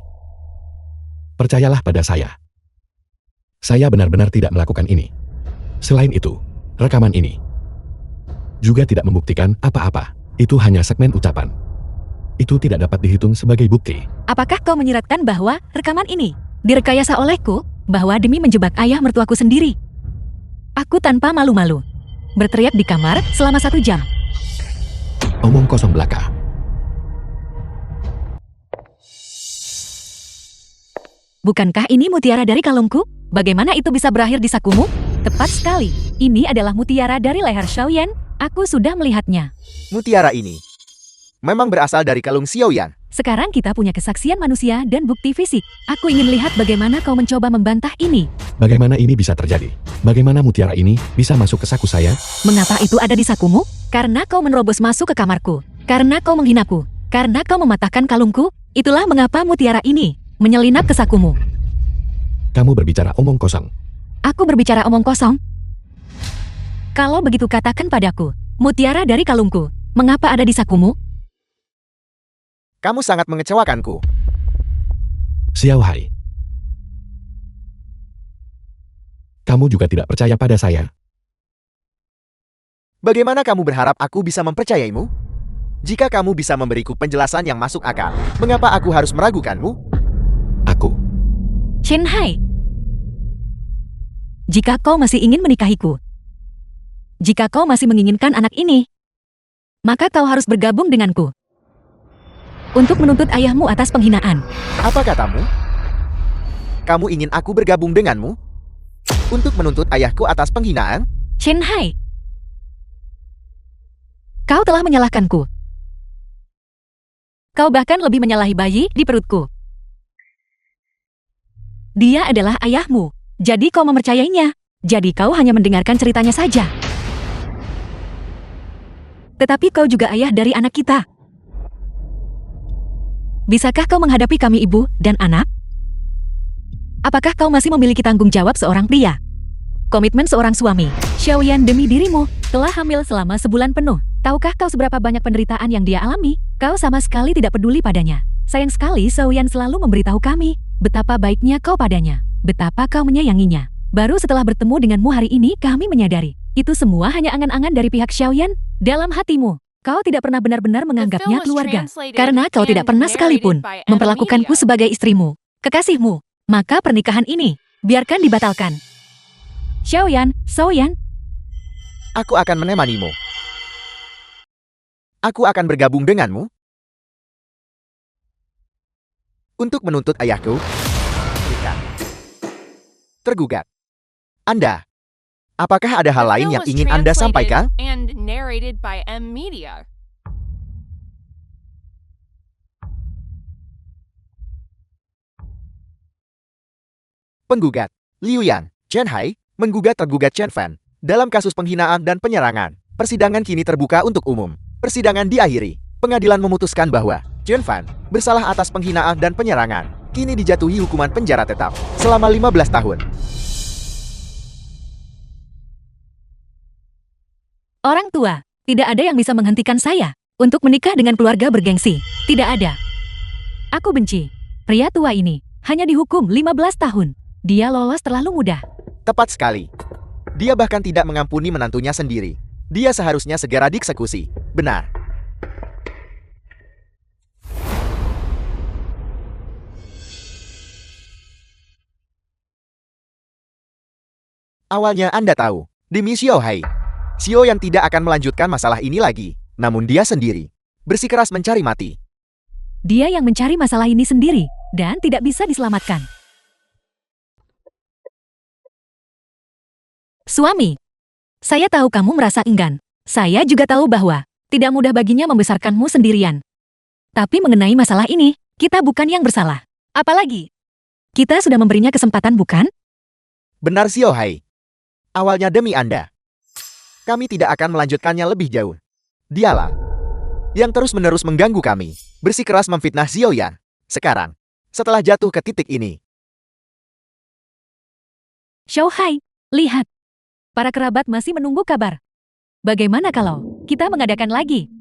percayalah pada saya. Saya benar-benar tidak melakukan ini. Selain itu, rekaman ini juga tidak membuktikan apa-apa. Itu hanya segmen ucapan. Itu tidak dapat dihitung sebagai bukti. Apakah kau menyiratkan bahwa rekaman ini direkayasa olehku, bahwa demi menjebak ayah mertuaku sendiri? Aku tanpa malu-malu berteriak di kamar selama 1 jam. Omong kosong belaka. Bukankah ini mutiara dari kalungku? Bagaimana itu bisa berakhir di sakumu? Tepat sekali. Ini adalah mutiara dari leher Xiaoyan. Aku sudah melihatnya. Mutiara ini memang berasal dari kalung Xiaoyan. Sekarang kita punya kesaksian manusia dan bukti fisik. Aku ingin lihat bagaimana kau mencoba membantah ini. Bagaimana ini bisa terjadi? Bagaimana mutiara ini bisa masuk ke saku saya? Mengapa itu ada di sakumu? Karena kau menerobos masuk ke kamarku. Karena kau menghinaku. Karena kau mematahkan kalungku. Itulah mengapa mutiara ini menyelinap ke sakumu. Kamu berbicara omong kosong. Aku berbicara omong kosong. Kalau begitu katakan padaku, mutiara dari kalungku, mengapa ada di sakumu? Kamu sangat mengecewakanku. Xiaohai, kamu juga tidak percaya pada saya. Bagaimana kamu berharap aku bisa mempercayaimu? Jika kamu bisa memberiku penjelasan yang masuk akal, mengapa aku harus meragukanmu? Aku. Chen Hai, jika kau masih ingin menikahiku, jika kau masih menginginkan anak ini, maka kau harus bergabung denganku untuk menuntut ayahmu atas penghinaan. Apa katamu? Kamu ingin aku bergabung denganmu untuk menuntut ayahku atas penghinaan? Chen Hai, kau telah menyalahkanku. Kau bahkan lebih menyalahi bayi di perutku. Dia adalah ayahmu, jadi kau mempercayainya. Jadi kau hanya mendengarkan ceritanya saja. Tetapi kau juga ayah dari anak kita. Bisakah kau menghadapi kami ibu dan anak? Apakah kau masih memiliki tanggung jawab seorang pria? Komitmen seorang suami. Xiaoyan demi dirimu telah hamil selama sebulan penuh. Tahukah kau seberapa banyak penderitaan yang dia alami? Kau sama sekali tidak peduli padanya. Sayang sekali Xiaoyan selalu memberitahu kami betapa baiknya kau padanya, betapa kau menyayanginya. Baru setelah bertemu denganmu hari ini kami menyadari, itu semua hanya angan-angan dari pihak Xiaoyan. Dalam hatimu, kau tidak pernah benar-benar menganggapnya keluarga, karena kau tidak pernah sekalipun memperlakukanku sebagai istrimu, kekasihmu. Maka pernikahan ini, biarkan dibatalkan. Xiaoyan, Aku akan menemanimu. Aku akan bergabung denganmu untuk menuntut ayahku tergugat. Anda, apakah ada hal lain yang ingin Anda sampaikan? And narrated by M Media. Penggugat, Liu Yan, Chen Hai, menggugat tergugat Chen Fan dalam kasus penghinaan dan penyerangan. Persidangan kini terbuka untuk umum. Persidangan diakhiri. Pengadilan memutuskan bahwa Chen Fan bersalah atas penghinaan dan penyerangan. Kini dijatuhi hukuman penjara tetap selama 15 tahun. orang tua, tidak ada yang bisa menghentikan saya untuk menikah dengan keluarga bergengsi. Tidak ada. Aku benci. Pria tua ini hanya dihukum 15 tahun. Dia lolos terlalu mudah. Tepat sekali. Dia bahkan tidak mengampuni menantunya sendiri. Dia seharusnya segera dieksekusi. Benar. Awalnya Anda tahu, demi Xiaohai, Xiao yang tidak akan melanjutkan masalah ini lagi. Namun dia sendiri bersikeras mencari mati. Dia yang mencari masalah ini sendiri dan tidak bisa diselamatkan. Suami, saya tahu kamu merasa enggan. Saya juga tahu bahwa tidak mudah baginya membesarkanmu sendirian. Tapi mengenai masalah ini, kita bukan yang bersalah. Apalagi, kita sudah memberinya kesempatan, bukan? Benar Xiao Hai. Awalnya demi Anda. Kami tidak akan melanjutkannya lebih jauh. Dialah yang terus-menerus mengganggu kami, bersikeras memfitnah Xiao Yan. Sekarang, setelah jatuh ke titik ini, Xiao Hai, lihat. Para kerabat masih menunggu kabar. Bagaimana kalau kita mengadakan lagi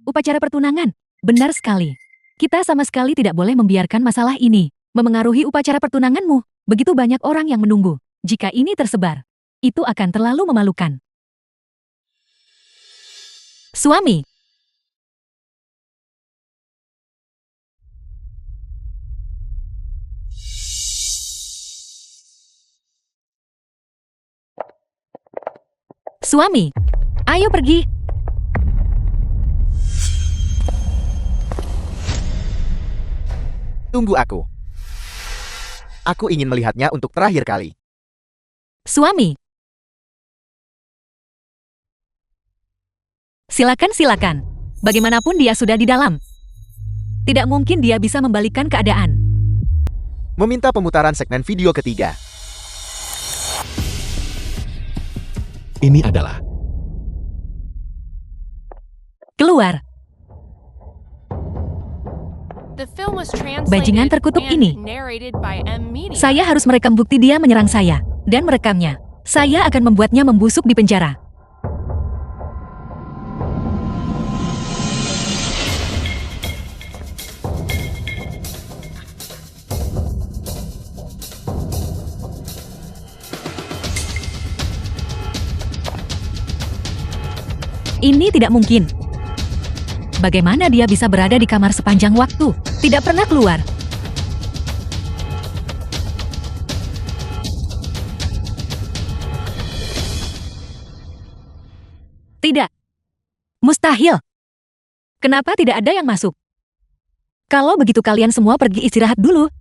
upacara pertunangan? Benar sekali. Kita sama sekali tidak boleh membiarkan masalah ini memengaruhi upacara pertunanganmu. Begitu banyak orang yang menunggu. Jika ini tersebar, itu akan terlalu memalukan. Suami, suami, ayo pergi. tunggu aku. Aku ingin melihatnya untuk terakhir kali. Suami. Silakan. Bagaimanapun dia sudah di dalam. Tidak mungkin dia bisa membalikkan keadaan. Meminta pemutaran segmen video ketiga. Ini adalah Keluar. The film was translated Bajingan terkutuk and ini. narrated by M Media. Saya harus merekam bukti dia menyerang saya. Dan merekamnya. Saya akan membuatnya membusuk di penjara. Ini tidak mungkin. Bagaimana dia bisa berada di kamar sepanjang waktu? Tidak pernah keluar. Tidak. Mustahil. Kenapa tidak ada yang masuk? Kalau begitu kalian semua pergi istirahat dulu.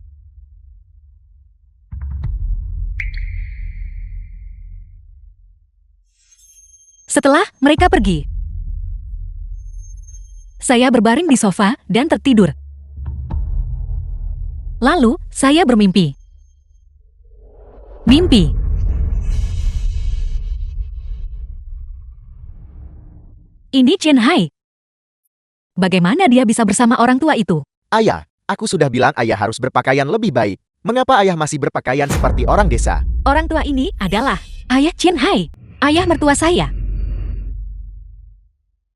Setelah mereka pergi, saya berbaring di sofa dan tertidur. Lalu, saya bermimpi. Mimpi. Ini Chen Hai. Bagaimana dia bisa bersama orang tua itu? Ayah, aku sudah bilang ayah harus berpakaian lebih baik. Mengapa ayah masih berpakaian seperti orang desa? Orang tua ini adalah ayah Chen Hai, ayah mertua saya.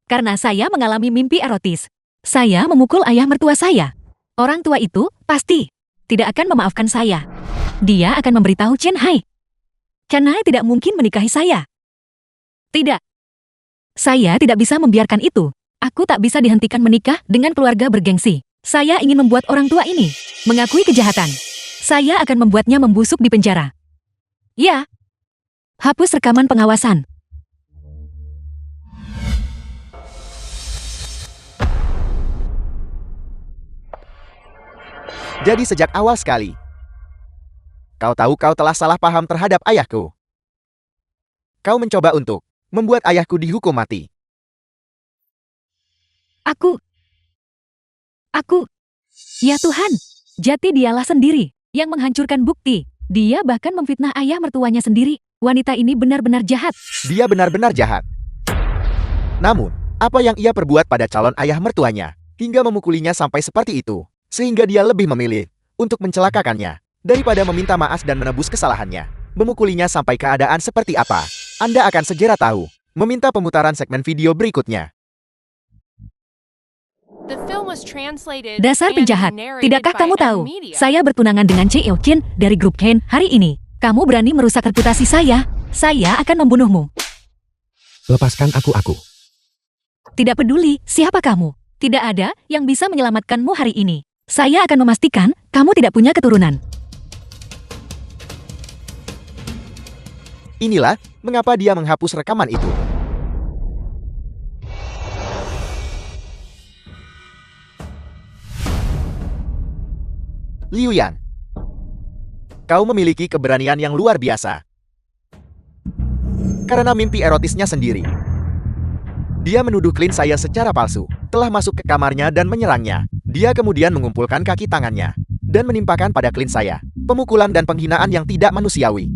Karena saya mengalami mimpi erotis, saya memukul ayah mertua saya. Orang tua itu pasti tidak akan memaafkan saya. Dia akan memberitahu Chen Hai. Chen Hai tidak mungkin menikahi saya. Tidak. Saya tidak bisa membiarkan itu. Aku tak bisa dihentikan menikah dengan keluarga bergengsi. Saya ingin membuat orang tua ini mengakui kejahatan. Saya akan membuatnya membusuk di penjara. Ya. Hapus rekaman pengawasan. Jadi sejak awal sekali, kau tahu kau telah salah paham terhadap ayahku. Kau mencoba untuk membuat ayahku dihukum mati. Aku. Ya Tuhan, jati dialah sendiri yang menghancurkan bukti. Dia bahkan memfitnah ayah mertuanya sendiri. Wanita ini benar-benar jahat. Dia benar-benar jahat. Namun, apa yang ia perbuat pada calon ayah mertuanya, hingga memukulinya sampai seperti itu, sehingga dia lebih memilih untuk mencelakakannya, daripada meminta maaf dan menebus kesalahannya. Memukulinya sampai keadaan seperti apa, Anda akan segera tahu. Meminta pemutaran segmen video berikutnya. The film was translated Dasar and penjahat, narrated tidakkah by kamu M tahu? Media. Saya bertunangan dengan Che Chin dari grup Ken hari ini. Kamu berani merusak reputasi saya? Saya akan membunuhmu. lepaskan aku. Tidak peduli siapa kamu. Tidak ada yang bisa menyelamatkanmu hari ini. Saya akan memastikan kamu tidak punya keturunan. Inilah mengapa dia menghapus rekaman itu. Liu Yan. Kau memiliki keberanian yang luar biasa. Karena mimpi erotisnya sendiri. Dia menuduh klien saya secara palsu, telah masuk ke kamarnya dan menyerangnya. Dia kemudian mengumpulkan kaki tangannya dan menimpakan pada klien saya pemukulan dan penghinaan yang tidak manusiawi.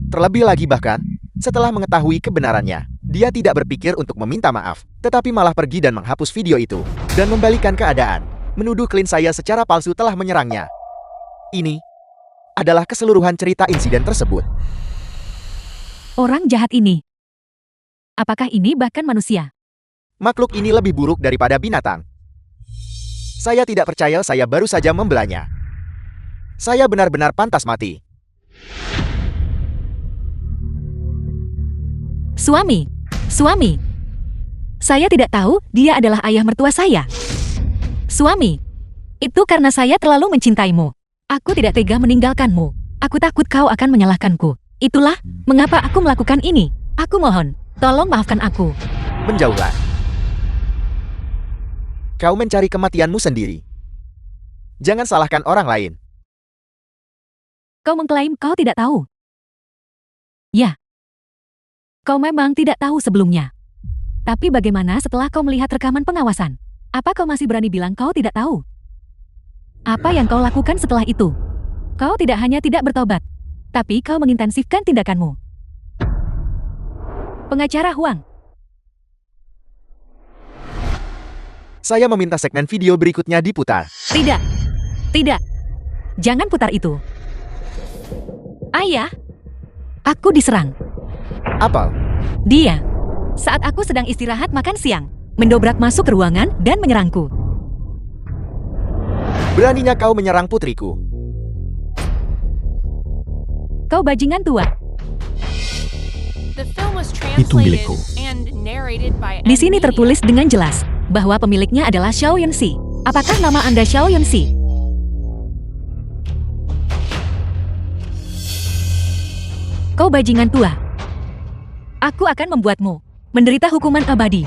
Terlebih lagi bahkan, setelah mengetahui kebenarannya, dia tidak berpikir untuk meminta maaf, tetapi malah pergi dan menghapus video itu dan membalikan keadaan, menuduh klien saya secara palsu telah menyerangnya. Ini adalah keseluruhan cerita insiden tersebut. Orang jahat ini. Apakah ini bahkan manusia? Makhluk ini lebih buruk daripada binatang. Saya tidak percaya saya baru saja membelanya. Saya benar-benar pantas mati. Suami. Saya tidak tahu dia adalah ayah mertua saya. Suami. Itu karena saya terlalu mencintaimu. Aku tidak tega meninggalkanmu. Aku takut kau akan menyalahkanku. Itulah mengapa aku melakukan ini. Aku mohon, tolong maafkan aku. Menjauhlah. Kau mencari kematianmu sendiri. Jangan salahkan orang lain. Kau mengklaim kau tidak tahu. Ya. Kau memang tidak tahu sebelumnya. Tapi bagaimana setelah kau melihat rekaman pengawasan? Apa kau masih berani bilang kau tidak tahu? Apa yang kau lakukan setelah itu? Kau tidak hanya tidak bertobat, tapi kau mengintensifkan tindakanmu. Pengacara Huang. Saya meminta segmen video berikutnya diputar. Tidak. Jangan putar itu. Ayah. Aku diserang. Apel. Dia. Saat aku sedang istirahat makan siang, mendobrak masuk ke ruangan dan menyerangku. Beraninya kau menyerang putriku. Kau bajingan tua. The film was Itu translated milikku. and narrated by Di sini NVIDIA. tertulis dengan jelas bahwa pemiliknya adalah Xiao Yunxi. Apakah nama Anda Xiao Yunxi? Kau bajingan tua. Aku akan membuatmu menderita hukuman abadi.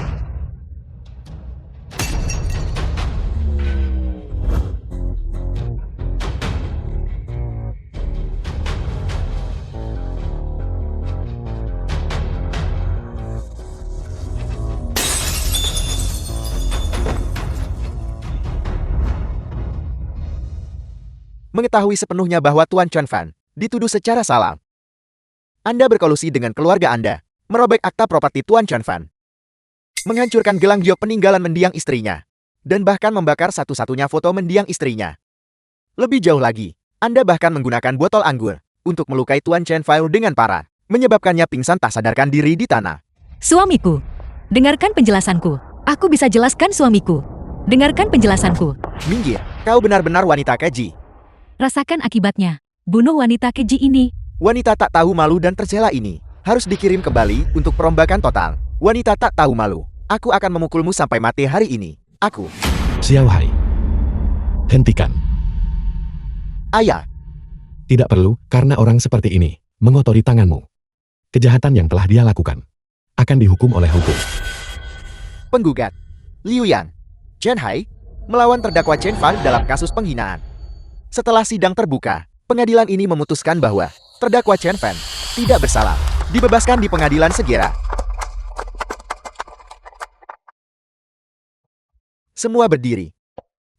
Mengetahui sepenuhnya bahwa Tuan Chuan Fan dituduh secara salah. Anda berkolusi dengan keluarga Anda, merobek akta properti Tuan Chuan Fan, menghancurkan gelang giok peninggalan mendiang istrinya, dan bahkan membakar satu-satunya foto mendiang istrinya. Lebih jauh lagi, Anda bahkan menggunakan botol anggur untuk melukai Tuan Chen Fai dengan parah, menyebabkannya pingsan tak sadarkan diri di tanah. Suamiku, dengarkan penjelasanku. Aku bisa jelaskan suamiku. Dengarkan penjelasanku. Minggir, kau benar-benar wanita keji. Rasakan akibatnya. Bunuh wanita keji ini. Wanita tak tahu malu dan tercela ini harus dikirim kembali untuk perombakan total. Wanita tak tahu malu. Aku akan memukulmu sampai mati hari ini. Aku. Xiao Hai. Hentikan. Ayah. Tidak perlu, karena orang seperti ini mengotori tanganmu. Kejahatan yang telah dia lakukan akan dihukum oleh hukum. Penggugat. Liu Yan. Chen Hai. Melawan terdakwa Chen Fan dalam kasus penghinaan. Setelah sidang terbuka, pengadilan ini memutuskan bahwa terdakwa Chen Fan tidak bersalah. Dibebaskan di pengadilan segera. Semua berdiri.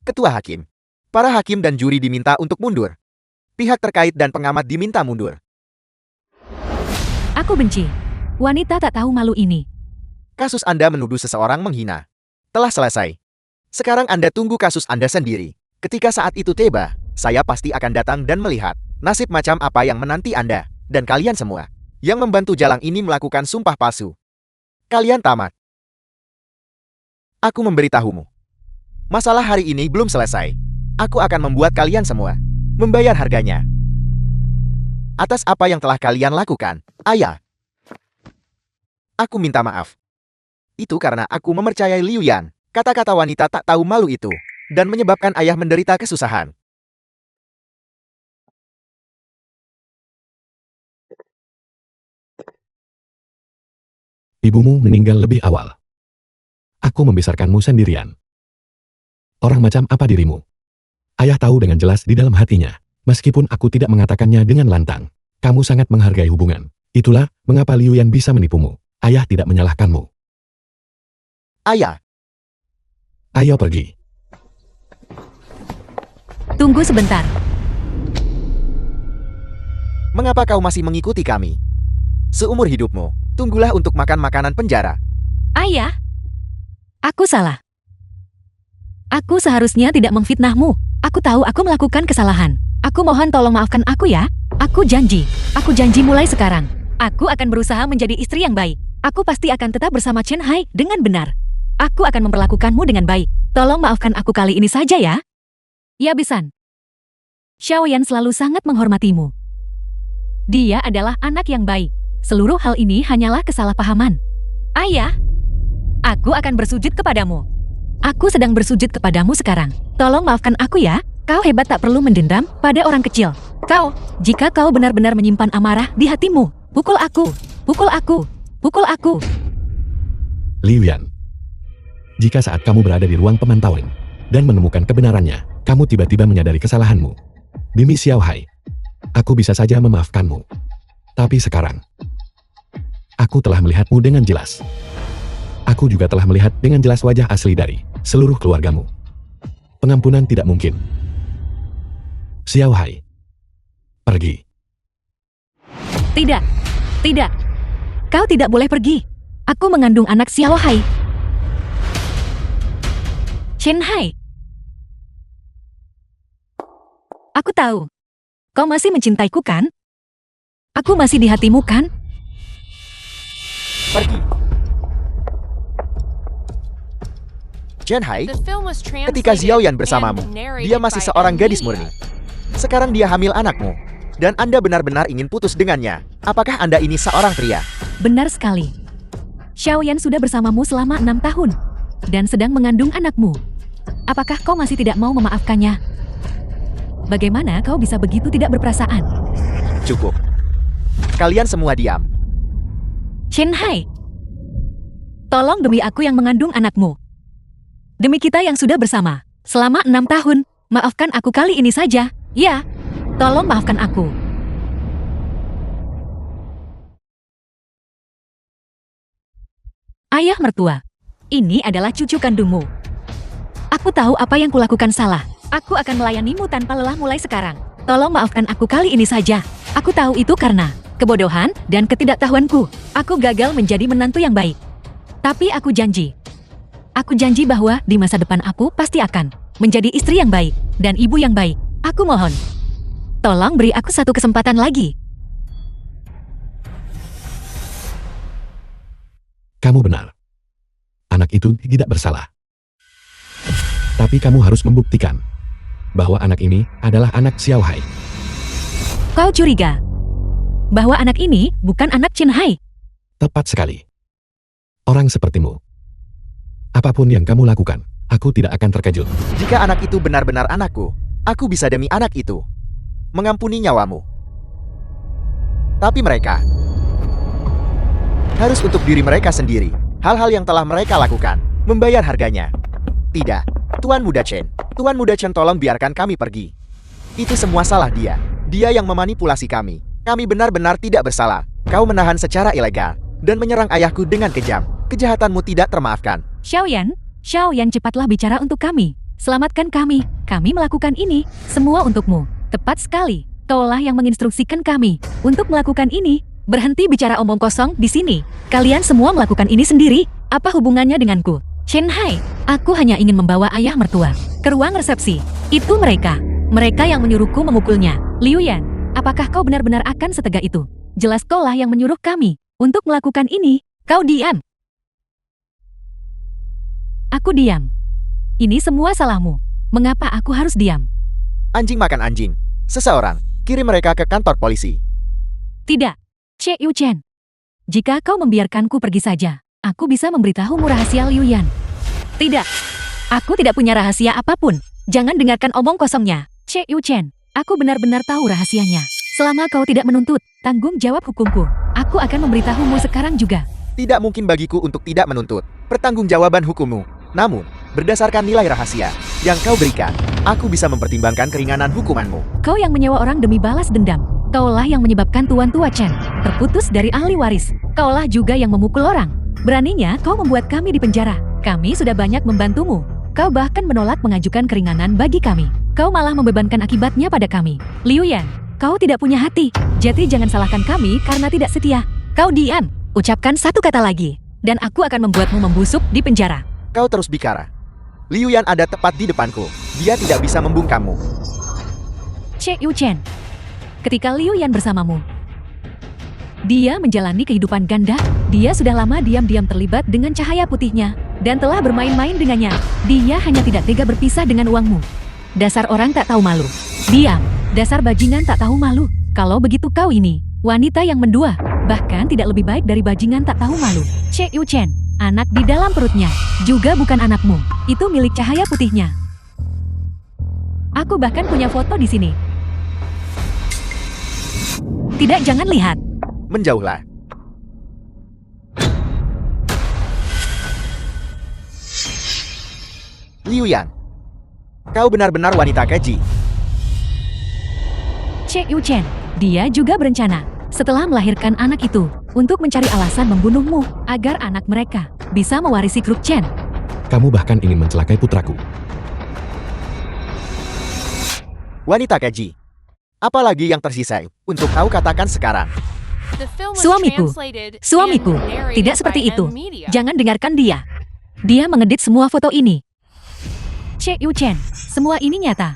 Ketua hakim. Para hakim dan juri diminta untuk mundur. Pihak terkait dan pengamat diminta mundur. Aku benci. Wanita tak tahu malu ini. Kasus Anda menuduh seseorang menghina telah selesai. Sekarang Anda tunggu kasus Anda sendiri. Ketika saat itu tiba, saya pasti akan datang dan melihat nasib macam apa yang menanti Anda dan kalian semua yang membantu Jalang ini melakukan sumpah palsu. Kalian tamat. Aku memberitahumu. Masalah hari ini belum selesai. Aku akan membuat kalian semua membayar harganya. Atas apa yang telah kalian lakukan, ayah. Aku minta maaf. Itu karena aku mempercayai Liu Yan, kata-kata wanita tak tahu malu itu, dan menyebabkan ayah menderita kesusahan. Ibumu meninggal lebih awal. Aku membesarkanmu sendirian. Orang macam apa dirimu? Ayah tahu dengan jelas di dalam hatinya. Meskipun aku tidak mengatakannya dengan lantang. Kamu sangat menghargai hubungan. Itulah mengapa Liu Yan bisa menipumu. Ayah tidak menyalahkanmu. Ayah, Ayo pergi. Tunggu sebentar. mengapa kau masih mengikuti kami? Seumur hidupmu, tunggulah untuk makan makanan penjara. Ayah, aku salah. Aku seharusnya tidak memfitnahmu. Aku tahu aku melakukan kesalahan. Aku mohon tolong maafkan aku ya. Aku janji mulai sekarang. Aku akan berusaha menjadi istri yang baik. Aku pasti akan tetap bersama Chen Hai dengan benar. Aku akan memperlakukanmu dengan baik. Tolong maafkan aku kali ini saja ya. Ya Bisan. Xiao Yan selalu sangat menghormatimu. Dia adalah anak yang baik. Seluruh hal ini hanyalah kesalahpahaman. Ayah, aku akan bersujud kepadamu. Aku sedang bersujud kepadamu sekarang. Tolong maafkan aku ya. Kau hebat, tak perlu mendendam pada orang kecil. Jika kau benar-benar menyimpan amarah di hatimu, pukul aku, pukul aku, pukul aku. Liu Yan. Jika saat kamu berada di ruang pemantauan dan menemukan kebenarannya, kamu tiba-tiba menyadari kesalahanmu. Demi Xiao Hai, aku bisa saja memaafkanmu. Tapi sekarang, aku telah melihatmu dengan jelas. Aku juga telah melihat dengan jelas wajah asli dari seluruh keluargamu. Pengampunan tidak mungkin. Xiao Hai, pergi. Tidak, tidak. Kau tidak boleh pergi. Aku mengandung anak Xiao Hai. Chen Hai. Aku tahu. Kau masih mencintaiku kan? Aku masih di hatimu kan? Pergi. Chen Hai, The film was ketika translated Xiao Yan and bersamamu, narrated dia masih by seorang gadis Amelia. murni. Sekarang dia hamil anakmu. Dan Anda benar-benar ingin putus dengannya. Apakah Anda ini seorang pria? Benar sekali. Xiao Yan sudah bersamamu selama 6 tahun. Dan sedang mengandung anakmu. Apakah kau masih tidak mau memaafkannya? Bagaimana kau bisa begitu tidak berperasaan? Cukup. Kalian semua diam. Chen Hai. Tolong demi aku yang mengandung anakmu. Demi kita yang sudah bersama selama 6 tahun, maafkan aku kali ini saja. Ya, tolong maafkan aku. Ayah mertua, ini adalah cucu kandungmu. Aku tahu apa yang kulakukan salah. Aku akan melayanimu tanpa lelah mulai sekarang. Tolong maafkan aku kali ini saja. Aku tahu itu karena kebodohan dan ketidaktahuanku. Aku gagal menjadi menantu yang baik. Tapi aku janji bahwa di masa depan aku pasti akan menjadi istri yang baik dan ibu yang baik. Aku mohon, tolong beri aku satu kesempatan lagi. Kamu benar. Anak itu tidak bersalah. Tapi kamu harus membuktikan bahwa anak ini adalah anak Xiao Hai. Kau curiga bahwa anak ini bukan anak Chen Hai? Tepat sekali. Orang sepertimu. Apapun yang kamu lakukan, aku tidak akan terkejut. Jika anak itu benar-benar anakku, aku bisa demi anak itu mengampuni nyawamu. Tapi mereka harus untuk diri mereka sendiri. Hal-hal yang telah mereka lakukan, membayar harganya. Tidak, Tuan Muda Chen. Tuan Muda Chen, tolong biarkan kami pergi. Itu semua salah dia. Dia yang memanipulasi kami. Kami benar-benar tidak bersalah. Kau menahan secara ilegal dan menyerang ayahku dengan kejam. Kejahatanmu tidak termaafkan. Xiao Yan, cepatlah bicara untuk kami. Selamatkan kami. Kami melakukan ini semua untukmu. Tepat sekali. Kaulah yang menginstruksikan kami untuk melakukan ini. Berhenti bicara omong kosong di sini. Kalian semua melakukan ini sendiri. Apa hubungannya denganku? Chen Hai, aku hanya ingin membawa ayah mertua ke ruang resepsi. Itu mereka. Mereka yang menyuruhku memukulnya. Liu Yan, apakah kau benar-benar akan setega itu? Jelas kaulah yang menyuruh kami untuk melakukan ini. Kau diam. Aku diam. Ini semua salahmu. Mengapa aku harus diam? Anjing makan anjing. Seseorang, kirim mereka ke kantor polisi. Tidak. Che Yu Chen. Jika kau membiarkanku pergi saja, aku bisa memberitahumu rahasia Liu Yan. Tidak. Aku tidak punya rahasia apapun. Jangan dengarkan omong kosongnya. Che Yu Chen, aku benar-benar tahu rahasianya. Selama kau tidak menuntut tanggung jawab hukumku, aku akan memberitahumu sekarang juga. Tidak mungkin bagiku untuk tidak menuntut pertanggungjawaban hukummu. Namun, berdasarkan nilai rahasia yang kau berikan, aku bisa mempertimbangkan keringanan hukumanmu. Kau yang menyewa orang demi balas dendam. Kaulah yang menyebabkan Tuan Tua Chen terputus dari ahli waris. Kaulah juga yang memukul orang. Beraninya kau membuat kami di penjara. Kami sudah banyak membantumu. Kau bahkan menolak mengajukan keringanan bagi kami. Kau malah membebankan akibatnya pada kami. Liu Yan, kau tidak punya hati. Jadi jangan salahkan kami karena tidak setia. Kau diam. Ucapkan satu kata lagi, dan aku akan membuatmu membusuk di penjara. Kau terus bicara. Liu Yan ada tepat di depanku. Dia tidak bisa membungkammu. Che Yu Chen, ketika Liu Yan bersamamu, dia menjalani kehidupan ganda. Dia sudah lama diam-diam terlibat dengan cahaya putihnya dan telah bermain-main dengannya. Dia hanya tidak tega berpisah dengan uangmu. Dasar orang tak tahu malu. Diam. Dasar bajingan tak tahu malu. Kalau begitu kau ini wanita yang mendua, bahkan tidak lebih baik dari bajingan tak tahu malu. Che Yu Chen, anak di dalam perutnya juga bukan anakmu. Itu milik cahaya putihnya. Aku bahkan punya foto di sini. Tidak, jangan lihat. Menjauhlah. Liu Yan, kau benar-benar wanita keji. Che Yu Chen, dia juga berencana setelah melahirkan anak itu untuk mencari alasan membunuhmu agar anak mereka bisa mewarisi grup Chen. Kamu bahkan ingin mencelakai putraku. Wanita keji. Apalagi yang tersisa untuk kau katakan sekarang? The film was Suamiku, translated suamiku, and narrated tidak by seperti itu. M Media. Jangan dengarkan dia. Dia mengedit semua foto ini. Che Yu Chen, semua ini nyata.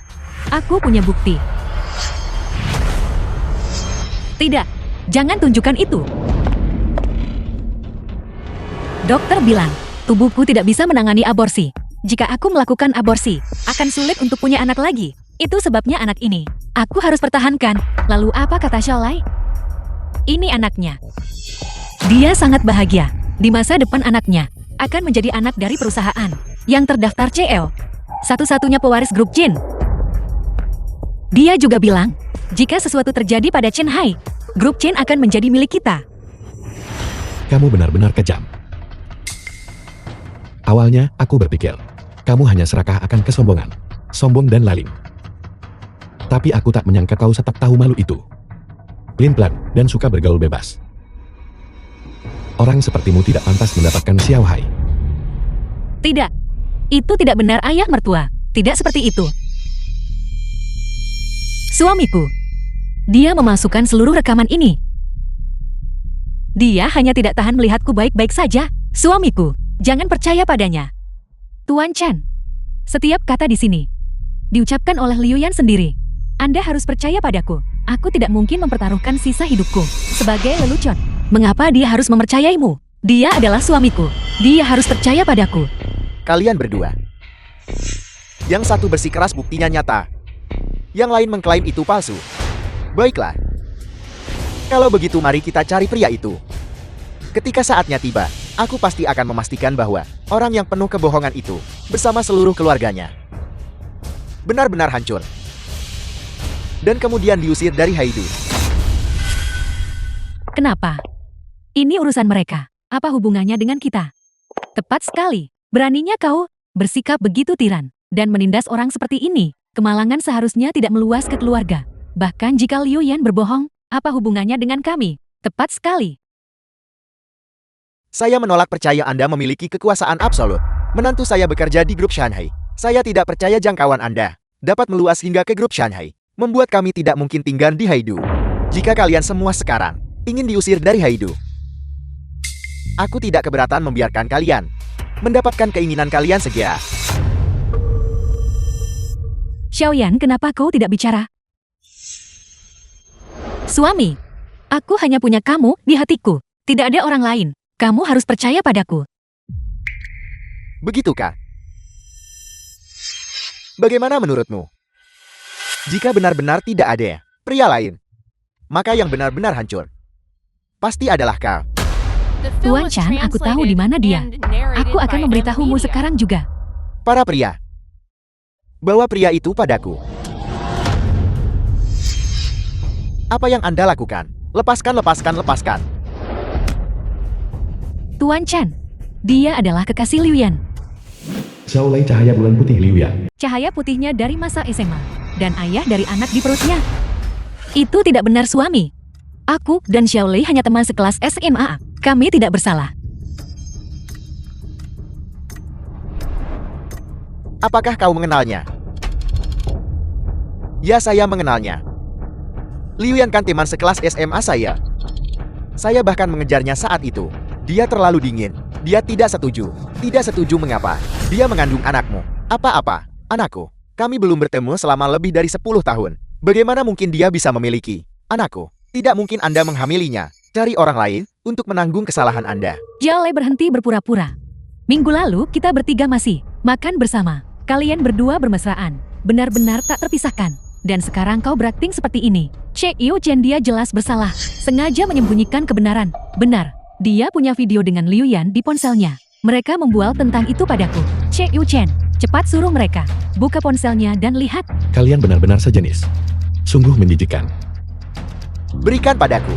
Aku punya bukti. Tidak, jangan tunjukkan itu. Dokter bilang, tubuhku tidak bisa menangani aborsi. Jika aku melakukan aborsi, akan sulit untuk punya anak lagi. Itu sebabnya anak ini aku harus pertahankan. Lalu apa kata Xiaolai? Ini anaknya. Dia sangat bahagia. Di masa depan anaknya akan menjadi anak dari perusahaan yang terdaftar CL. Satu-satunya pewaris grup Jin. Dia juga bilang, jika sesuatu terjadi pada Chen Hai, grup Chen akan menjadi milik kita. Kamu benar-benar kejam. Awalnya, aku berpikir, kamu hanya serakah akan kesombongan, sombong dan lalim. Tapi aku tak menyangka kau setak tahu malu itu. Pelin-pelan dan suka bergaul bebas. Orang sepertimu tidak pantas mendapatkan Xiao Hai. Tidak, itu tidak benar ayah mertua. Tidak seperti itu. Suamiku, dia memasukkan seluruh rekaman ini. Dia hanya tidak tahan melihatku baik-baik saja. Suamiku, jangan percaya padanya. Tuan Chan, setiap kata di sini diucapkan oleh Liu Yan sendiri. Anda harus percaya padaku. Aku tidak mungkin mempertaruhkan sisa hidupku sebagai lelucon. Mengapa dia harus mempercayaimu? Dia adalah suamiku. Dia harus percaya padaku. Kalian berdua. Yang satu bersikeras buktinya nyata. Yang lain mengklaim itu palsu. Baiklah. Kalau begitu mari kita cari pria itu. Ketika saatnya tiba, aku pasti akan memastikan bahwa orang yang penuh kebohongan itu bersama seluruh keluarganya benar-benar hancur. Dan kemudian diusir dari Haidu. Kenapa? Ini urusan mereka. Apa hubungannya dengan kita? Tepat sekali. Beraninya kau bersikap begitu tiran dan menindas orang seperti ini. Kemalangan seharusnya tidak meluas ke keluarga. Bahkan jika Liu Yan berbohong, apa hubungannya dengan kami? Tepat sekali. Saya menolak percaya Anda memiliki kekuasaan absolut. Menantu saya bekerja di grup Shanghai. Saya tidak percaya jangkauan Anda dapat meluas hingga ke grup Shanghai. Membuat kami tidak mungkin tinggal di Haidu. Jika kalian semua sekarang ingin diusir dari Haidu, aku tidak keberatan membiarkan kalian mendapatkan keinginan kalian segera. Xiaoyan, kenapa kau tidak bicara? Suami, aku hanya punya kamu di hatiku. Tidak ada orang lain. Kamu harus percaya padaku. Begitukah? Bagaimana menurutmu? Jika benar-benar tidak ada pria lain, maka yang benar-benar hancur pasti adalah kau. The film Tuan was Chan, aku tahu di mana dia. translated and narrated Aku akan by memberitahumu M Media. sekarang juga. Para pria, bawa pria itu padaku. Apa yang Anda lakukan? Lepaskan, lepaskan, lepaskan. Tuan Chan, dia adalah kekasih Liu Yan. Xiaolei cahaya bulan putih Liu Yan. Cahaya putihnya dari masa SMA, dan ayah dari anak di perutnya. Itu tidak benar suami. Aku dan Xiaolei hanya teman sekelas SMA. Kami tidak bersalah. Apakah kau mengenalnya? Ya, saya mengenalnya. Liu Yan kan teman sekelas SMA saya. Saya bahkan mengejarnya saat itu. Dia terlalu dingin. Dia tidak setuju. Tidak setuju mengapa? Dia mengandung anakmu. Apa-apa? Anakku. Kami belum bertemu selama lebih dari 10 tahun. Bagaimana mungkin dia bisa memiliki anakku? Tidak mungkin Anda menghamilinya. Cari orang lain untuk menanggung kesalahan Anda. Xiaolei berhenti berpura-pura. Minggu lalu kita bertiga masih makan bersama. Kalian berdua bermesraan. Benar-benar tak terpisahkan. Dan sekarang kau berakting seperti ini. Che Yu Chen, dia jelas bersalah. Sengaja menyembunyikan kebenaran. Benar. Dia punya video dengan Liu Yan di ponselnya. Mereka membual tentang itu padaku. Che Yu Chen, cepat suruh mereka buka ponselnya dan lihat. Kalian benar-benar sejenis. Sungguh menjijikkan. Berikan padaku.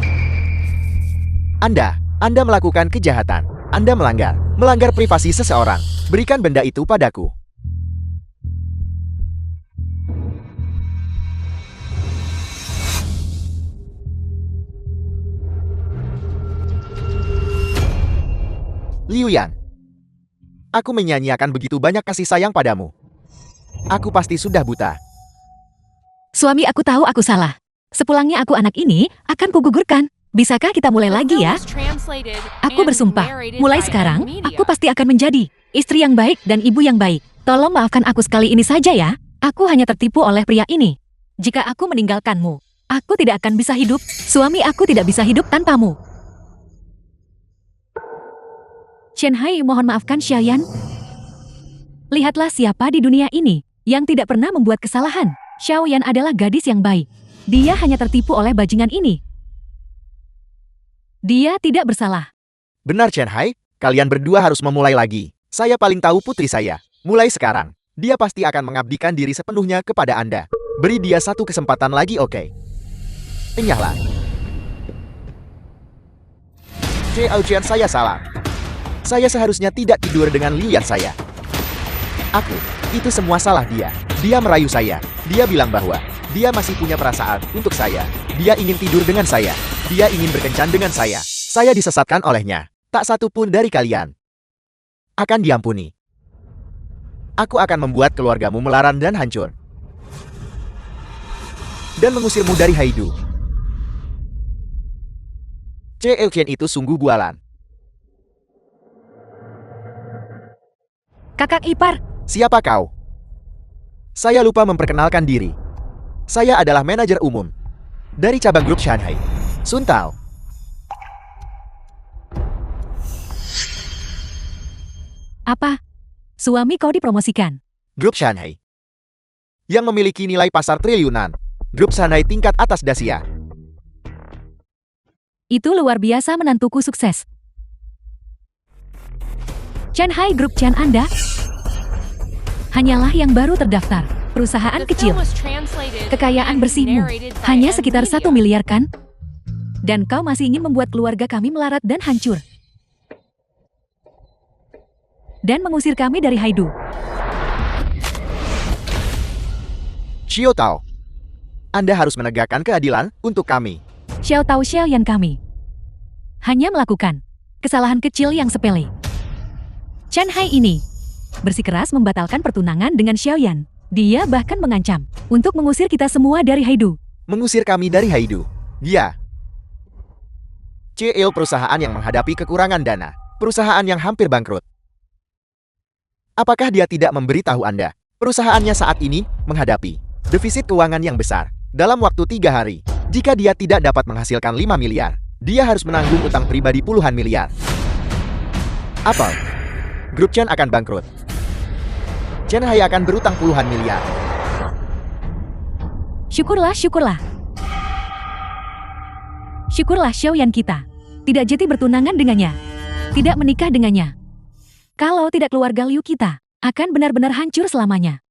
Anda melakukan kejahatan. Anda melanggar privasi seseorang. Berikan benda itu padaku. Liu Yan, aku menyanyiakan begitu banyak kasih sayang padamu. Aku pasti sudah buta. Suami, aku tahu aku salah. Sepulangnya aku anak ini akan kugugurkan. Bisakah kita mulai The lagi film ya? was translated Aku and bersumpah, narrated mulai by sekarang, Media. aku pasti akan menjadi istri yang baik dan ibu yang baik. Tolong maafkan aku sekali ini saja ya. Aku hanya tertipu oleh pria ini. Jika aku meninggalkanmu, aku tidak akan bisa hidup. Suami, aku tidak bisa hidup tanpamu. Chen Hai, mohon maafkan Xiaoyan. Lihatlah siapa di dunia ini yang tidak pernah membuat kesalahan. Xiaoyan adalah gadis yang baik. Dia hanya tertipu oleh bajingan ini. Dia tidak bersalah. Benar Chen Hai, kalian berdua harus memulai lagi. Saya paling tahu putri saya. Mulai sekarang, dia pasti akan mengabdikan diri sepenuhnya kepada Anda. Beri dia satu kesempatan lagi, oke? Enyahlah. Che Aujian, saya salah. Saya seharusnya tidak tidur dengan Liu Yan saya. Itu semua salah dia. Dia merayu saya. Dia bilang bahwa dia masih punya perasaan untuk saya. Dia ingin tidur dengan saya. Dia ingin berkencan dengan saya. Saya disesatkan olehnya. Tak satu pun dari kalian akan diampuni. Aku akan membuat keluargamu melaran dan hancur. Dan mengusirmu dari Haidu. Che Euqian itu sungguh bualan. Kakak ipar, Siapa kau? Saya lupa memperkenalkan diri. Saya adalah manajer umum dari cabang grup Shanghai. Sun Tao. apa? Suami kau dipromosikan. Grup Shanghai yang memiliki nilai pasar triliunan. Grup Shanghai tingkat atas Dasia. Itu luar biasa, menantuku sukses. Chen Hai, grup Chen Anda hanyalah yang baru terdaftar. Perusahaan The kecil. film was translated Kekayaan and bersihmu narrated by hanya M sekitar Media. 1 miliar kan? Dan kau masih ingin membuat keluarga kami melarat dan hancur. Dan mengusir kami dari Haidu. Xiao Tao. Anda harus menegakkan keadilan untuk kami. Xiao Tao Xiaoyan kami hanya melakukan kesalahan kecil yang sepele. Chen Hai ini bersikeras membatalkan pertunangan dengan Xiaoyan. Dia bahkan mengancam untuk mengusir kita semua dari Haidu. Mengusir kami dari Haidu. Dia CEO perusahaan yang menghadapi kekurangan dana. Perusahaan yang hampir bangkrut. Apakah dia tidak memberitahu Anda? Perusahaannya saat ini menghadapi defisit keuangan yang besar. Dalam waktu 3 hari, jika dia tidak dapat menghasilkan 5 miliar, dia harus menanggung utang pribadi puluhan miliar. Apple, grup Chen akan bangkrut. Chen Hai akan berutang puluhan miliar. Syukurlah, syukurlah. Syukurlah Xiaoyan kita tidak jadi bertunangan dengannya. Tidak menikah dengannya. Kalau tidak, keluarga Liu kita akan benar-benar hancur selamanya.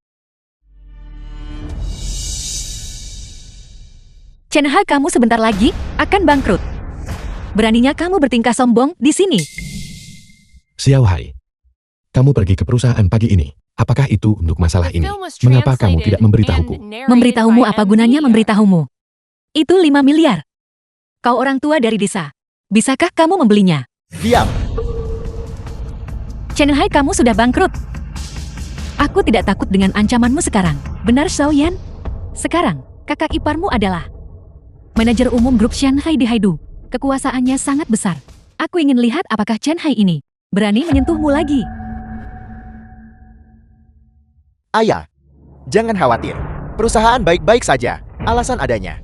Chen Hai, kamu sebentar lagi akan bangkrut. Beraninya kamu bertingkah sombong di sini. Xiao Hai. Kamu pergi ke perusahaan pagi ini. Apakah itu untuk masalah The ini? film was Mengapa kamu translated tidak memberitahuku? and narrated Memberitahumu by apa M gunanya Media. memberitahumu? Itu 5 miliar. Kau orang tua dari desa. Bisakah kamu membelinya? Diam. Chen Hai, kamu sudah bangkrut. Aku tidak takut dengan ancamanmu sekarang. Benar, Xiao Yan? Sekarang, kakak iparmu adalah manajer umum grup Shanghai di Haidu. Kekuasaannya sangat besar. Aku ingin lihat apakah Chen Hai ini berani menyentuhmu lagi. Ayah, jangan khawatir. Perusahaan baik-baik saja. Alasan adanya.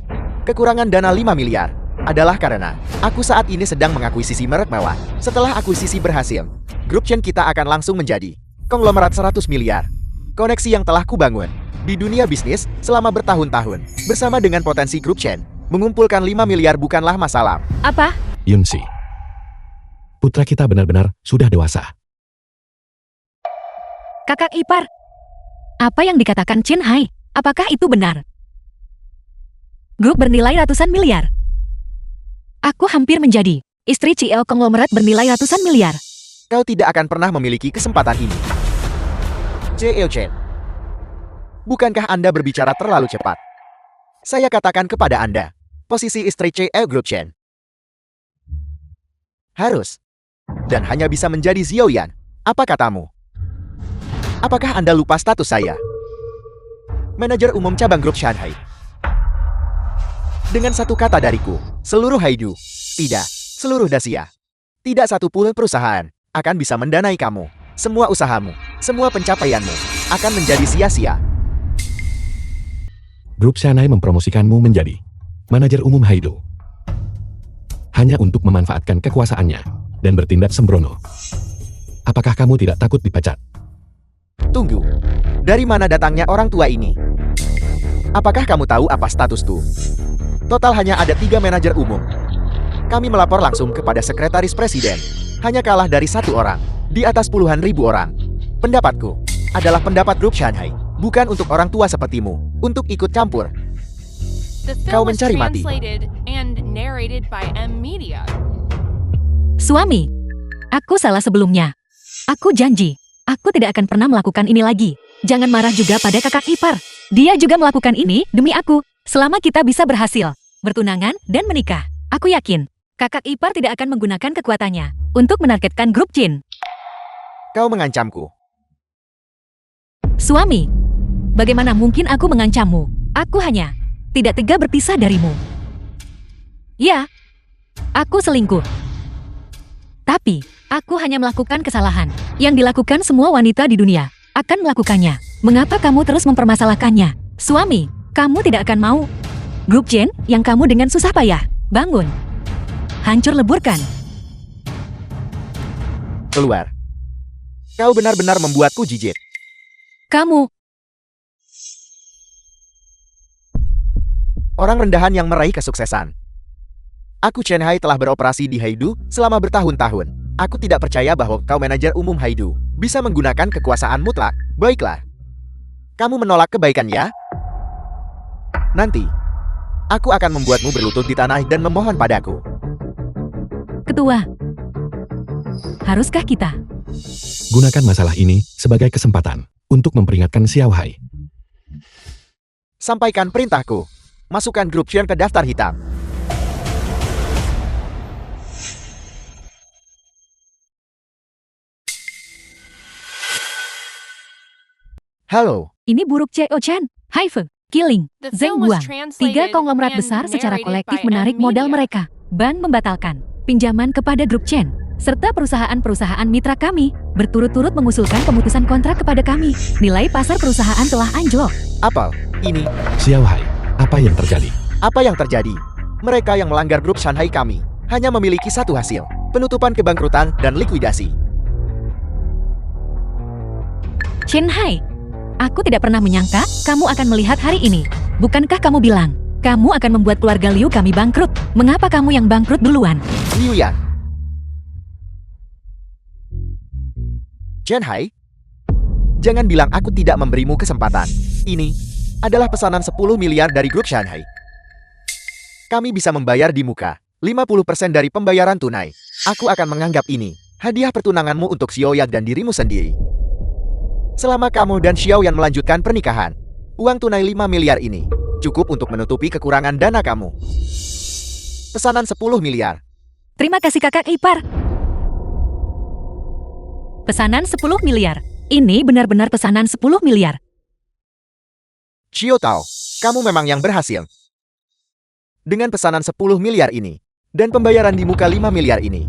Kekurangan dana 5 miliar adalah karena aku saat ini sedang mengakuisisi merek mewah. Setelah akuisisi berhasil, grup Chen kita akan langsung menjadi konglomerat 100 miliar. Koneksi yang telah kubangun di dunia bisnis selama bertahun-tahun bersama dengan potensi grup Chen, mengumpulkan 5 miliar bukanlah masalah. Apa? Yunsi. Putra kita benar-benar sudah dewasa. Kakak ipar. Apa yang dikatakan Chen Hai? Apakah itu benar? Grup bernilai ratusan miliar. Aku hampir menjadi istri CEO konglomerat bernilai ratusan miliar. Kau tidak akan pernah memiliki kesempatan ini. CEO Chen, bukankah Anda berbicara terlalu cepat? Saya katakan kepada Anda, posisi istri CEO Group Chen harus dan hanya bisa menjadi Xiao Yan. Apa katamu? Apakah Anda lupa status saya? Manajer umum cabang grup Shanghai. Dengan satu kata dariku, seluruh Haidu, tidak, seluruh Dacia, tidak satu pun perusahaan akan bisa mendanai kamu. Semua usahamu, semua pencapaianmu akan menjadi sia-sia. Grup Shanghai mempromosikanmu menjadi manajer umum Haidu. Hanya untuk memanfaatkan kekuasaannya dan bertindak sembrono. Apakah kamu tidak takut dipecat? Tunggu, dari mana datangnya orang tua ini? Apakah kamu tahu apa statusku? Total hanya ada 3 manajer umum. Kami melapor langsung kepada sekretaris presiden. Hanya kalah dari 1 orang, di atas puluhan ribu orang. Pendapatku adalah pendapat grup Shanghai, bukan untuk orang tua sepertimu, untuk ikut campur. The Kau film was mencari mati. translated and narrated by M Media. Suami, aku salah sebelumnya. Aku janji, aku tidak akan pernah melakukan ini lagi. Jangan marah juga pada kakak ipar. Dia juga melakukan ini demi aku. Selama kita bisa berhasil bertunangan dan menikah, aku yakin kakak ipar tidak akan menggunakan kekuatannya untuk menargetkan grup Jin. Kau mengancamku. Suami, bagaimana mungkin aku mengancammu? Aku hanya tidak tega berpisah darimu. Ya, aku selingkuh. Tapi, aku hanya melakukan kesalahan yang dilakukan semua wanita di dunia akan melakukannya. Mengapa kamu terus mempermasalahkannya? Suami, kamu tidak akan mau. Grup Jen yang kamu dengan susah payah bangun, hancur leburkan. Keluar. Kau benar-benar membuatku jijik. Kamu, Orang rendahan yang meraih kesuksesan. Aku Chen Hai telah beroperasi di Haidu selama bertahun-tahun. Aku tidak percaya bahwa kau manajer umum Haidu bisa menggunakan kekuasaan mutlak. Baiklah. Kamu menolak kebaikan ya? Nanti, aku akan membuatmu berlutut di tanah dan memohon padaku. ketua. Haruskah kita? Gunakan masalah ini sebagai kesempatan untuk memperingatkan Xiao Hai. Sampaikan perintahku. Masukkan grup Chen ke daftar hitam. Halo, Ini buruk Cheo Chan, Haife, Killing, The Zheng film was Guang. translated 3 konglomerat and besar secara narrated kolektif by menarik M modal Media. mereka. Ban membatalkan pinjaman kepada grup Chen, serta perusahaan-perusahaan mitra kami berturut-turut mengusulkan pemutusan kontrak kepada kami. Nilai pasar perusahaan telah anjlok. Apel, ini, Xiao Hai, apa yang terjadi? apa yang terjadi? Mereka yang melanggar grup Shanghai kami hanya memiliki satu hasil, penutupan kebangkrutan dan likuidasi. Chen Hai, aku tidak pernah menyangka kamu akan melihat hari ini. Bukankah kamu bilang, kamu akan membuat keluarga Liu kami bangkrut? Mengapa kamu yang bangkrut duluan? Liu Yan. Chen Hai, jangan bilang aku tidak memberimu kesempatan. Ini adalah pesanan 10 miliar dari grup Shanghai. Kami bisa membayar di muka, 50% dari pembayaran tunai. Aku akan menganggap ini hadiah pertunanganmu untuk Xiao Yan dan dirimu sendiri. Selama kamu dan Xiaoyan melanjutkan pernikahan, uang tunai 5 miliar ini cukup untuk menutupi kekurangan dana kamu. Pesanan 10 miliar. Terima kasih kakak ipar. Pesanan 10 miliar. Ini benar-benar pesanan 10 miliar. Xiao Tao, kamu memang yang berhasil. Dengan pesanan 10 miliar ini, dan pembayaran di muka 5 miliar ini,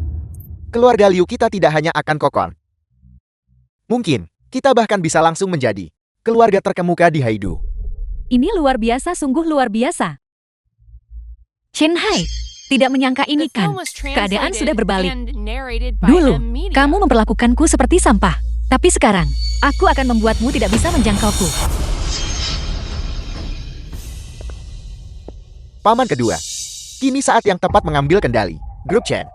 keluarga Liu kita tidak hanya akan kokoh. Mungkin, kita bahkan bisa langsung menjadi keluarga terkemuka di Haidu. Ini luar biasa, sungguh luar biasa. Chen Hai, tidak menyangka ini The kan. film was Keadaan sudah translated berbalik. and narrated by Dulu, M Media. kamu memperlakukanku seperti sampah. Tapi sekarang, aku akan membuatmu tidak bisa menjangkauku. Paman kedua, kini saat yang tepat mengambil kendali grup Chen.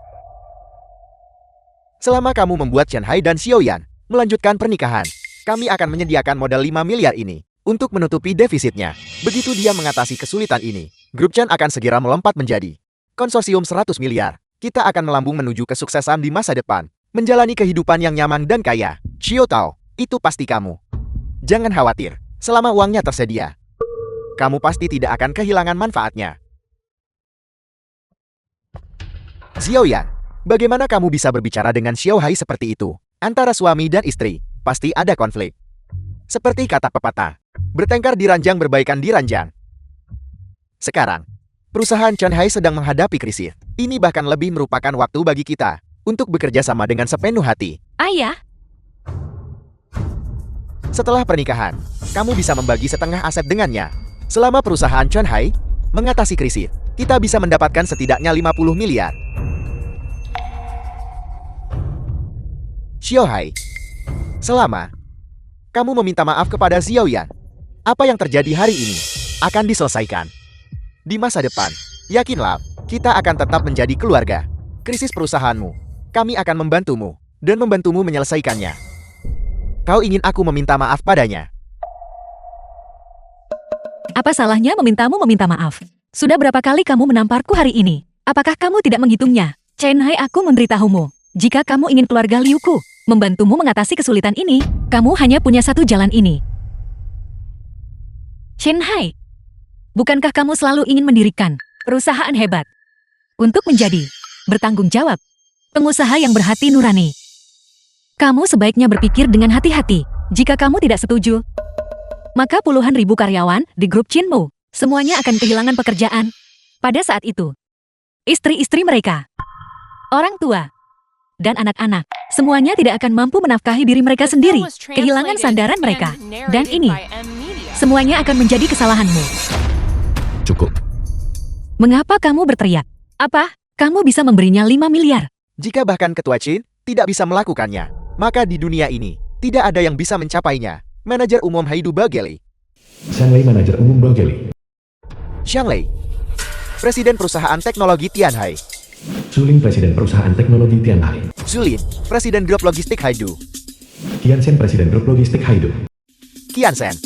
Selama kamu membuat Chen Hai dan Xiaoyan melanjutkan pernikahan, kami akan menyediakan modal 5 miliar ini untuk menutupi defisitnya. Begitu dia mengatasi kesulitan ini, grup Chen akan segera melompat menjadi konsorsium 100 miliar. Kita akan melambung menuju kesuksesan di masa depan, menjalani kehidupan yang nyaman dan kaya. Xiao Tao, itu pasti kamu. Jangan khawatir, selama uangnya tersedia, kamu pasti tidak akan kehilangan manfaatnya. Xiaoyan, bagaimana kamu bisa berbicara dengan Xiao Hai seperti itu? Antara suami dan istri, pasti ada konflik. Seperti kata pepatah, bertengkar di ranjang berbaikan di ranjang. Sekarang, perusahaan Chen Hai sedang menghadapi krisis. Ini bahkan lebih merupakan waktu bagi kita untuk bekerja sama dengan sepenuh hati. Ayah, Setelah pernikahan, kamu bisa membagi setengah aset dengannya. Selama perusahaan Chen Hai mengatasi krisis, kita bisa mendapatkan setidaknya 50 miliar. Xiao Hai, selama kamu meminta maaf kepada Xiaoyan, apa yang terjadi hari ini akan diselesaikan. Di masa depan, yakinlah, kita akan tetap menjadi keluarga. Krisis perusahaanmu, kami akan membantumu dan membantumu menyelesaikannya. Kau ingin aku meminta maaf padanya? apa salahnya memintamu meminta maaf? Sudah berapa kali kamu menamparku hari ini? Apakah kamu tidak menghitungnya? Chen Hai, aku memberitahumu. Jika kamu ingin keluarga Liuku membantumu mengatasi kesulitan ini, kamu hanya punya satu jalan ini. Chen Hai, bukankah kamu selalu ingin mendirikan perusahaan hebat untuk menjadi bertanggung jawab, pengusaha yang berhati nurani? Kamu sebaiknya berpikir dengan hati-hati. Jika kamu tidak setuju, maka puluhan ribu karyawan di grup Chinmu semuanya akan kehilangan pekerjaan. Pada saat itu, istri-istri mereka, orang tua, dan anak-anak semuanya tidak akan mampu menafkahi diri mereka The film sendiri, was kehilangan translated sandaran and mereka. narrated Dan ini, by M Media. semuanya akan menjadi kesalahanmu. Cukup. Mengapa kamu berteriak? Apa? Kamu bisa memberinya 5 miliar. Jika bahkan ketua Chin tidak bisa melakukannya, maka di dunia ini tidak ada yang bisa mencapainya. Manajer umum Haidu Bageli, Shanley Manajer Umum Bageli. Xiang Lei, Presiden Perusahaan Teknologi Tianhai, Suling Presiden Perusahaan Teknologi Tianhai. Zulin, Presiden Grup Logistik Haidu, Kiansen Presiden Grup Logistik Haidu. Kiansen,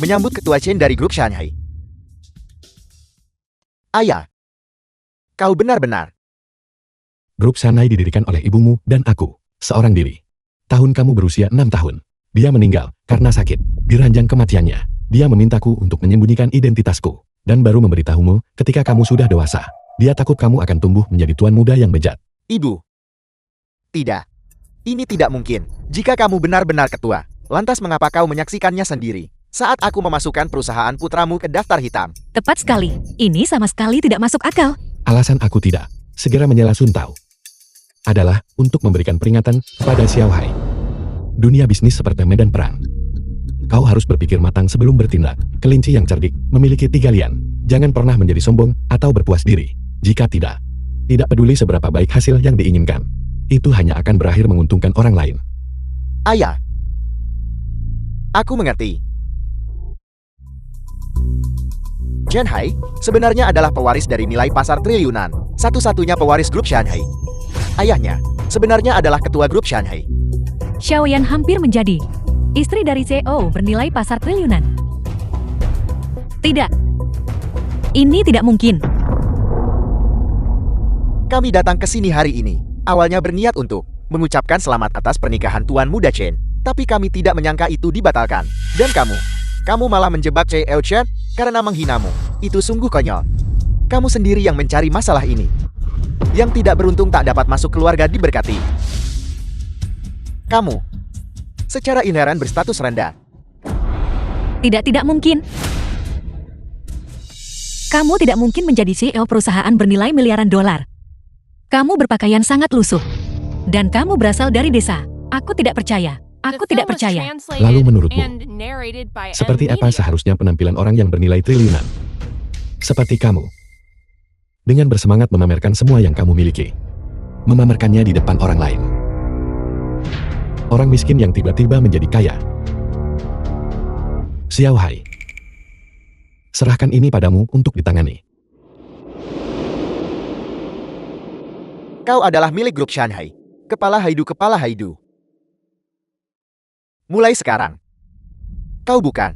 menyambut ketua Chin dari Grup Shanghai. Ayah, kau benar-benar. Grup Shanghai didirikan oleh ibumu dan aku, seorang diri. Tahun kamu berusia 6 tahun. Dia meninggal karena sakit. Di ranjang kematiannya, dia memintaku untuk menyembunyikan identitasku. Dan baru memberitahumu ketika kamu sudah dewasa. Dia takut kamu akan tumbuh menjadi tuan muda yang bejat. Ibu. Tidak. Ini tidak mungkin. Jika kamu benar-benar ketua, lantas mengapa kau menyaksikannya sendiri saat aku memasukkan perusahaan putramu ke daftar hitam? Tepat sekali. Ini sama sekali tidak masuk akal. Alasan aku tidak segera menyela Sun Tao adalah untuk memberikan peringatan kepada Xiao Hai. Dunia bisnis seperti medan perang. Kau harus berpikir matang sebelum bertindak. Kelinci yang cerdik memiliki 3 lian. Jangan pernah menjadi sombong atau berpuas diri. Jika tidak peduli seberapa baik hasil yang diinginkan, itu hanya akan berakhir menguntungkan orang lain. Ayah. Aku mengerti. Chen Hai sebenarnya adalah pewaris dari nilai pasar triliunan, satu-satunya pewaris grup Shanghai. Ayahnya sebenarnya adalah ketua grup Shanghai. Xiaoyan hampir menjadi istri dari CEO bernilai pasar triliunan. Tidak. Ini tidak mungkin. Kami datang ke sini hari ini, awalnya berniat untuk mengucapkan selamat atas pernikahan Tuan Muda Chen. Tapi kami tidak menyangka itu dibatalkan. Dan kamu malah menjebak Chey Euchen karena menghinamu. Itu sungguh konyol. Kamu sendiri yang mencari masalah ini. Yang tidak beruntung tak dapat masuk keluarga diberkati. Kamu secara inheren berstatus rendah. Tidak mungkin. Kamu tidak mungkin menjadi CEO perusahaan bernilai miliaran dolar. Kamu berpakaian sangat lusuh. Dan kamu berasal dari desa. Aku tidak percaya. Aku tidak percaya. Lalu menurutmu, seperti apa seharusnya penampilan orang yang bernilai triliunan? Seperti kamu. Dengan bersemangat memamerkan semua yang kamu miliki. Memamerkannya di depan orang lain. Orang miskin yang tiba-tiba menjadi kaya. Xiao Hai. Serahkan ini padamu untuk ditangani. Kau adalah milik grup Shanghai. Kepala Haidu. Mulai sekarang, kau bukan.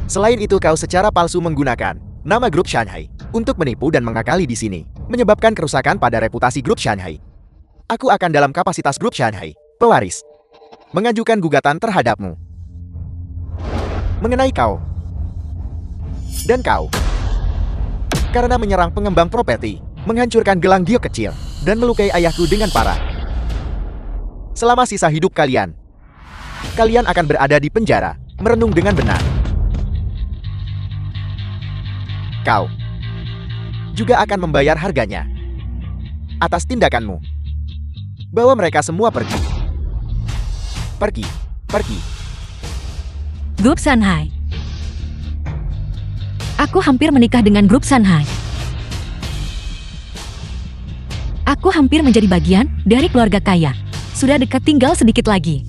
Selain itu kau secara palsu menggunakan nama grup Shanghai untuk menipu dan mengakali di sini, menyebabkan kerusakan pada reputasi grup Shanghai. Aku akan dalam kapasitas grup Shanghai, pewaris, mengajukan gugatan terhadapmu. Mengenai kau. Dan kau. Karena menyerang pengembang properti, menghancurkan gelang giok kecil, dan melukai ayahku dengan parah. Selama sisa hidup kalian akan berada di penjara, merenung dengan benar. Kau juga akan membayar harganya atas tindakanmu. Bawa mereka semua pergi. Pergi. Grup Shanghai. Aku hampir menikah dengan grup Shanghai. Aku hampir menjadi bagian dari keluarga kaya. Sudah dekat, tinggal sedikit lagi.